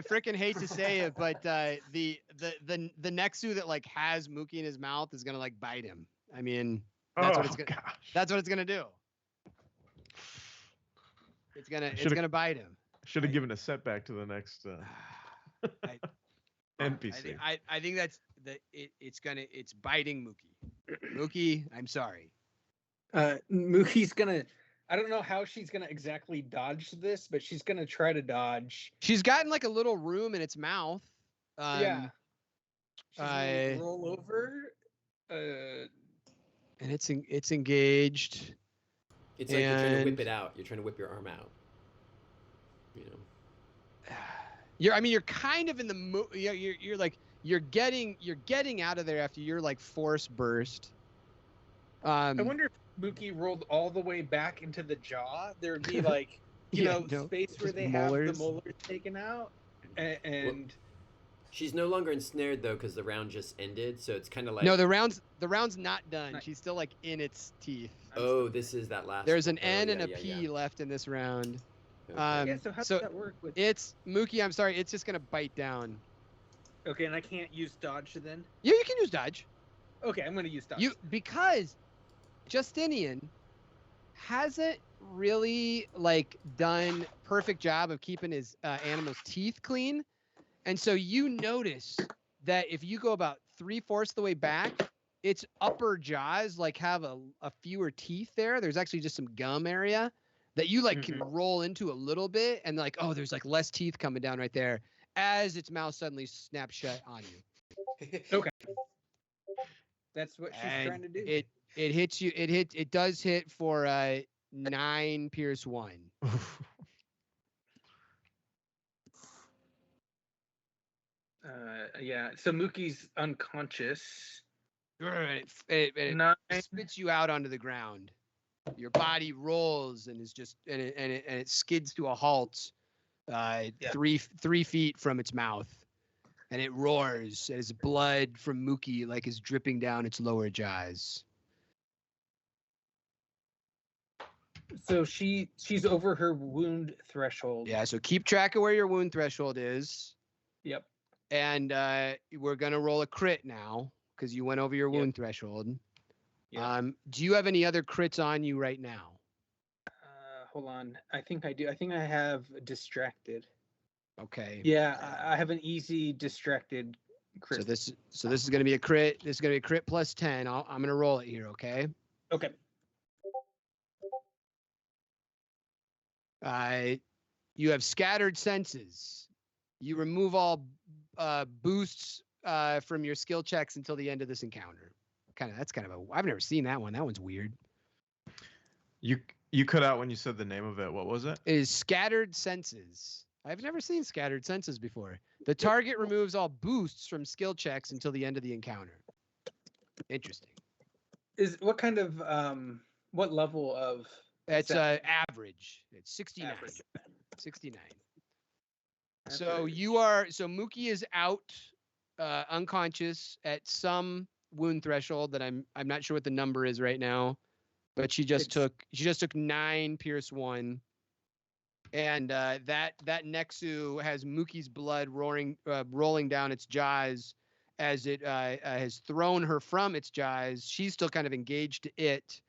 freaking hate to say it, but the Nexu that like has Mookie in his mouth is gonna like bite him. I mean, that's what it's gonna. Gosh. That's what it's gonna do. It's gonna bite him. Should have given a setback to the next NPC. I think that's it's biting Mookie. Mookie, I'm sorry. Mookie's gonna. I don't know how she's gonna exactly dodge this, but she's gonna try to dodge. She's gotten like a little room in its mouth. Yeah. She's gonna roll over. And it's engaged. It's like you're trying to whip it out. You're trying to whip your arm out. You know. You're kind of in the you're getting out of there after your like force burst. I wonder if Mookie rolled all the way back into the jaw. There would be like space where they molars. have the molars taken out, and She's no longer ensnared though because the round just ended, so it's kind of like no, the round's not done. She's still like in its teeth. Oh, this is that last. There's an one. N Oh, and a yeah, P yeah. left in this round. Okay. so how does that work with? It's Mookie. I'm sorry. It's just gonna bite down. Okay, and I can't use dodge then. Yeah, you can use dodge. Okay, I'm gonna use dodge. Because Justinian hasn't really like done perfect job of keeping his animal's teeth clean, and so you notice that if you go about 3/4 the way back, its upper jaws like have a fewer teeth there. There's actually just some gum area that you like can roll into a little bit, and like, oh, there's like less teeth coming down right there as its mouth suddenly snaps shut on you. Okay. That's what she's trying to do. It hits you. It does hit for 9 pierce 1. Yeah. So Mookie's unconscious. It 9. spits you out onto the ground. Your body rolls and is just and it skids to a halt 3 feet from its mouth, and it roars as blood from Mookie like is dripping down its lower jaws. So she's over her wound threshold. Yeah, so keep track of where your wound threshold is. Yep. And we're gonna roll a crit now because you went over your wound threshold. Yep. Do you have any other crits on you right now? Hold on. I think I do. I think I have distracted. Okay. Yeah, I have an easy distracted crit. So this is gonna be a crit. This is gonna be a crit plus 10. I'm gonna roll it here. Okay. Okay. You have scattered senses. You remove all boosts from your skill checks until the end of this encounter. That's kind of a. I've never seen that one. That one's weird. You cut out when you said the name of it. What was it? It is Scattered Senses. I've never seen Scattered Senses before. The target removes all boosts from skill checks until the end of the encounter. Interesting. Is what kind of what level of? It's sense? average. It's 69. Average. 69. That's So very- Mookie is out unconscious at some wound threshold that I'm not sure what the number is right now, but she just took 9 Pierce 1. And that Nexu has Mookie's blood rolling down its jaws as it has thrown her from its jaws. She's still kind of engaged to it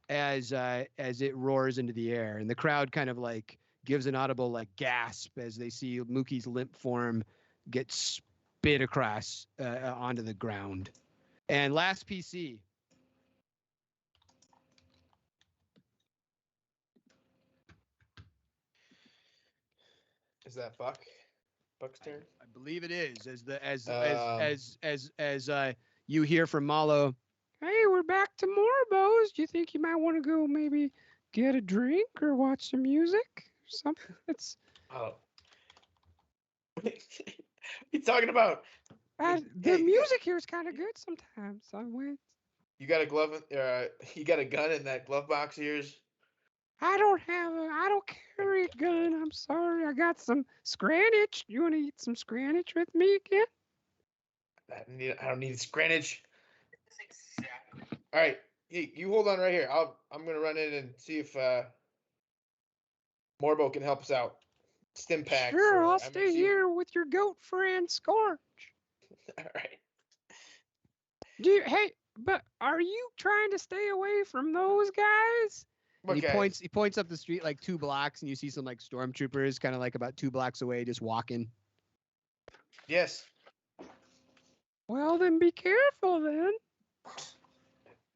as it roars into the air, and the crowd kind of like gives an audible like gasp as they see Mookie's limp form get spit across onto the ground. And last PC. Is that Buck? Buck's turn. I believe it is. As you hear from Malo. Hey, we're back to Morbo's. Do you think you might want to go maybe get a drink or watch some music or something? It's Oh. What are you talking about? the Hey, music here is kind of good sometimes. I went. You got a glove? You got a gun in that glove box of yours? I don't carry a gun. I'm sorry. I got some scranage. You want to eat some scranage with me again? I don't need scranage. All right, hey, you hold on right here. I'm gonna run in and see if Morbo can help us out. Stim packs. Sure, or I'll stay MSU. here with your goat friend Scorch. All right. Hey, but are you trying to stay away from those guys? And he Okay. points up the street like 2 blocks, and you see some like stormtroopers kind of like about 2 blocks away just walking. Yes. Well, then be careful then.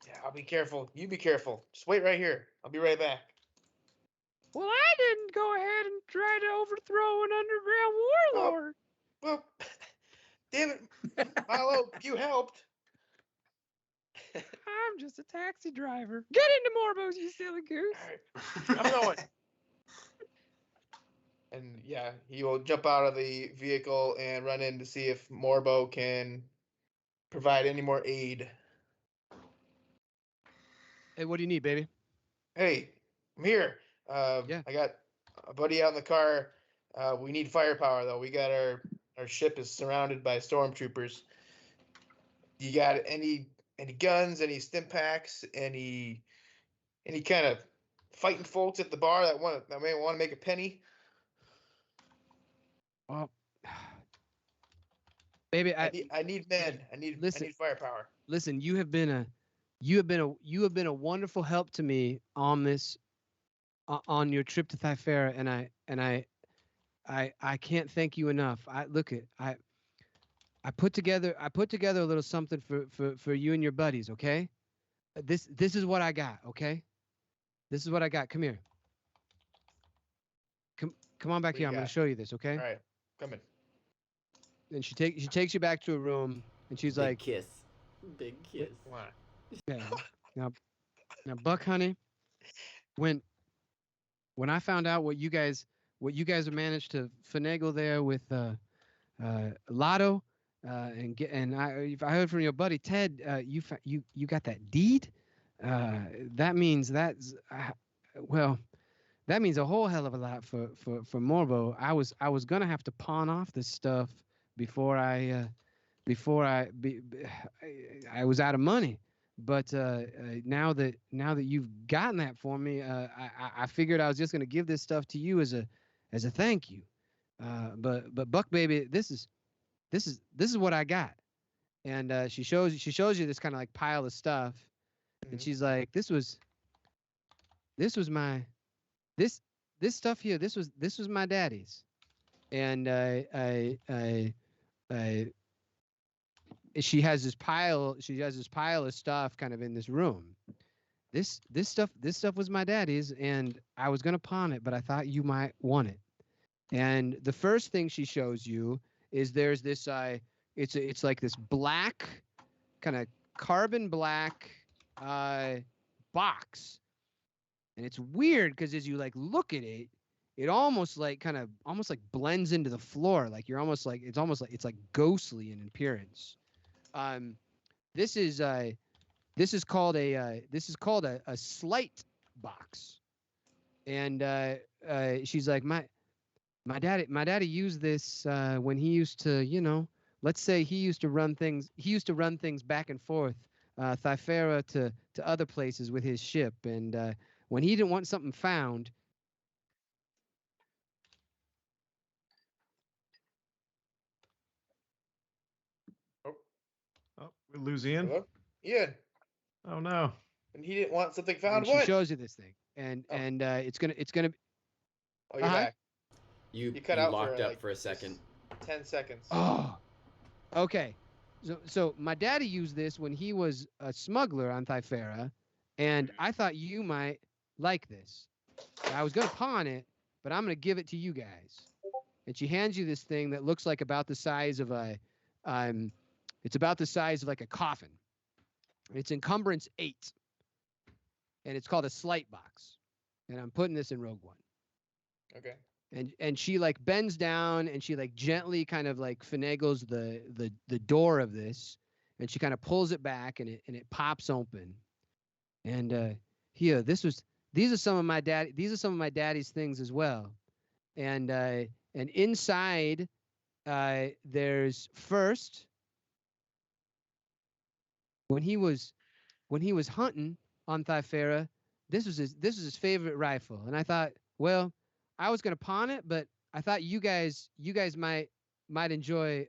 Yeah, I'll be careful. You be careful. Just wait right here. I'll be right back. Well, I didn't go ahead and try to overthrow an underground warlord. Well, damn it, Milo, you helped. I'm just a taxi driver. Get into Morbo's, you silly goose. All right, I'm going. And yeah, he will jump out of the vehicle and run in to see if Morbo can provide any more aid. Hey, what do you need, baby? Hey, I'm here. Yeah. I got a buddy out in the car. We need firepower though. We got our ship is surrounded by stormtroopers. You got any guns, any stim packs, any kind of fighting folks at the bar that may want to make a penny? Well, baby, I need men. I need firepower. listen. You have been a wonderful help to me on this on your trip to Thyfera, and I can't thank you enough. I put together a little something for you and your buddies. Okay, this is what I got. Okay, this is what I got. Come here. Come on back What here. you I'm gonna got? show you this. Okay. All right, come in. And she takes you back to a room, and she's Big like, kiss. Big kiss. Come on. yeah. Now, Buck, honey, when I found out what you guys have managed to finagle there with Lotto, and I heard from your buddy Ted, you got that deed. That means that means a whole hell of a lot for Morbo. I was gonna have to pawn off this stuff before I was out of money. But now that you've gotten that for me, I figured I was just gonna give this stuff to you as a thank you. But Buck baby, this is what I got. And she shows you this kind of like pile of stuff, and she's like, this was my this stuff here. This was my daddy's, and she has this pile of stuff kind of in this room. This stuff was my daddy's, and I was gonna pawn it, but I thought you might want it. And the first thing she shows you is there's this it's like this black, kind of carbon black box. And it's weird because as you like look at it, it almost like almost like blends into the floor. Like you're almost like it's like ghostly in appearance. Um, this is called a slight box. And she's like, my daddy used this when he used to, let's say he used to run things back and forth, Thyfera to other places with his ship. And when he didn't want something found, Oh, we lose Ian. Hello? Ian. Oh no. And he didn't want something and found. she What? shows you this thing, and Oh. and it's gonna. Oh, you're Uh-huh. back. You cut out locked for, up like, for a second. 10 seconds. Oh, okay. So my daddy used this when he was a smuggler on Thyfera, and I thought you might like this. I was gonna pawn it, but I'm gonna give it to you guys. And she hands you this thing that looks like about the size of it's about the size of like a coffin. It's encumbrance 8, and it's called a slight box. And I'm putting this in Rogue One. Okay. And she like bends down and she like gently kind of like finagles the door of this, and she kind of pulls it back, and it pops open. And here, these are some of my daddy's things as well. And inside there's first, when he was hunting on Thyfera, this was his favorite rifle. And I thought, well, I was gonna pawn it, but I thought you guys might enjoy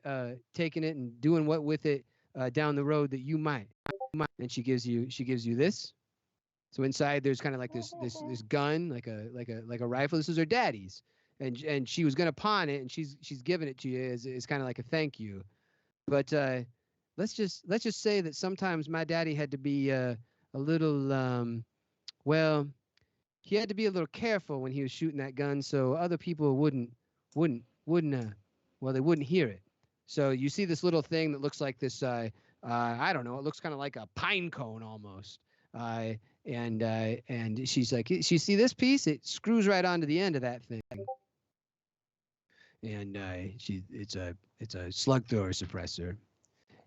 taking it and doing what with it down the road that you might. And she gives you this. So inside there's kind of like this gun, like a rifle. This is her daddy's, and she was gonna pawn it, and she's giving it to you as kind of like a thank you. But let's just say that sometimes my daddy had to be a little well, he had to be a little careful when he was shooting that gun, so other people wouldn't well, they wouldn't hear it. So you see this little thing that looks like this I don't know, it looks kind of like a pine cone almost. And she's like, you see this piece? It screws right onto the end of that thing. And it's a slug thrower suppressor.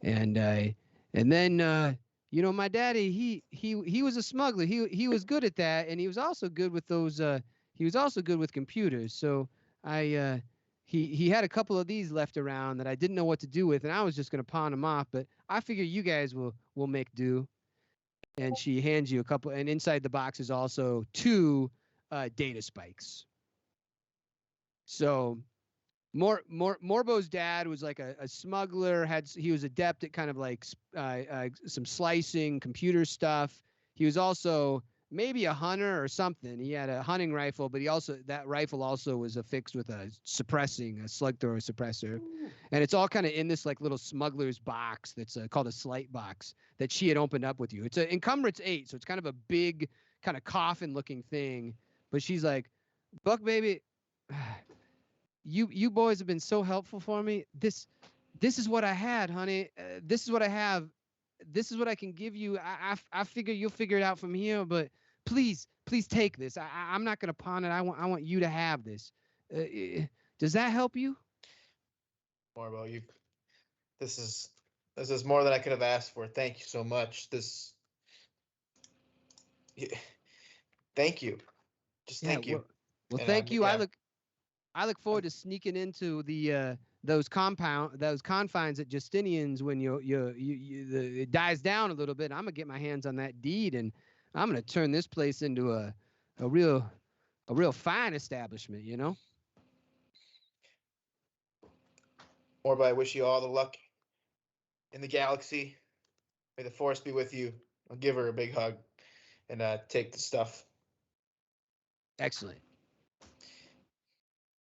And then my daddy, he was a smuggler. He was good at that, and he was also good with those he was also good with computers. So he had a couple of these left around that I didn't know what to do with, and I was just going to pawn them off, but I figure you guys will make do. And she hands you a couple, and inside the box is also 2 data spikes. So Morbo's dad was like a smuggler. He was adept at kind of like some slicing computer stuff. He was also maybe a hunter or something. He had a hunting rifle, but that rifle also was affixed with a slug thrower suppressor. And it's all kind of in this like little smuggler's box that's called a slight box that she had opened up with you. It's an encumbrance 8, so it's kind of a big kind of coffin looking thing. But she's like, Buck baby, you boys have been so helpful for me. This is what I had, honey. This is what I have. This is what I can give you. I figure you'll figure it out from here, but please take this. I'm not gonna pawn it. I want you to have this. Does that help you? Morbo, this is more than I could have asked for. Thank you so much. Thank you. Just thank you. Well, And, thank you. yeah. I look forward to sneaking into those confines at Justinian's when it dies down a little bit. I'm gonna get my hands on that deed, and I'm gonna turn this place into a real fine establishment. Morbo, I wish you all the luck in the galaxy. May the force be with you. I'll give her a big hug and take the stuff. Excellent.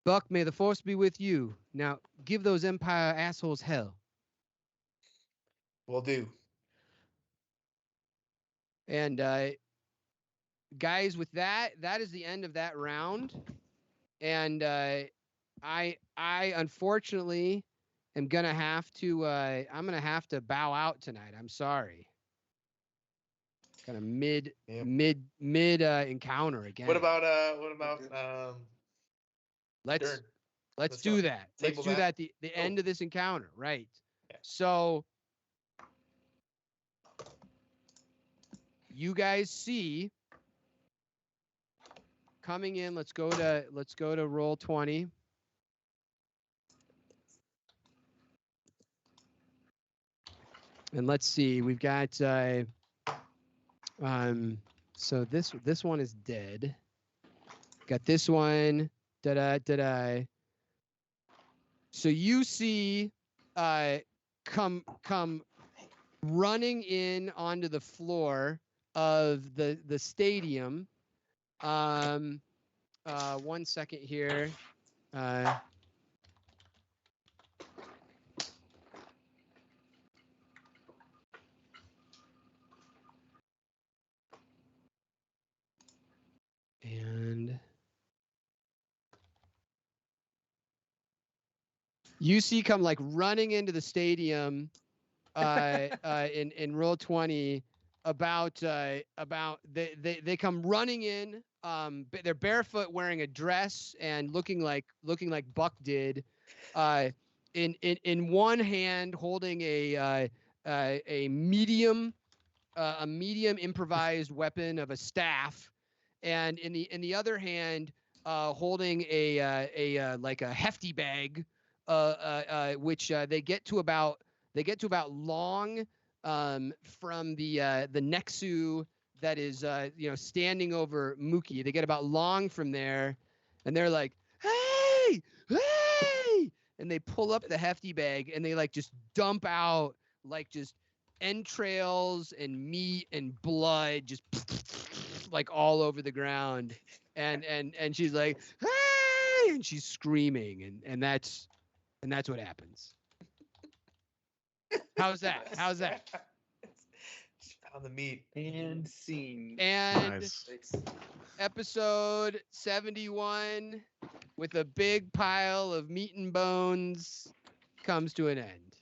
Buck, may the force be with you. Now, give those Empire assholes hell. Will do. And guys, with that is the end of that round. And I unfortunately am gonna have to I'm gonna have to bow out tonight. I'm sorry. Kind of mid encounter again. What about let's Dern? let's Let's do not that. Let's table do that. that the end of this encounter, right? Yeah. So you guys see coming in, let's go to roll 20. And let's see, we've got so this one is dead. Got this one. Da-da. So you see come running in onto the floor of the stadium. 1 second here. And you see come like running into the stadium in roll 20 about they come running in, they're barefoot, wearing a dress and looking like Buck did, in one hand holding a medium improvised weapon of a staff, and in the other hand holding a like a hefty bag, which they get to about long from the Nexu that is standing over Mookie. They get about long from there, and they're like, hey, and they pull up the hefty bag and they like just dump out like just entrails and meat and blood just like all over the ground, and she's like, hey, and she's screaming, and that's what happens. How's that? On the meat. And scene. And Nice. episode 71 with a big pile of meat and bones comes to an end.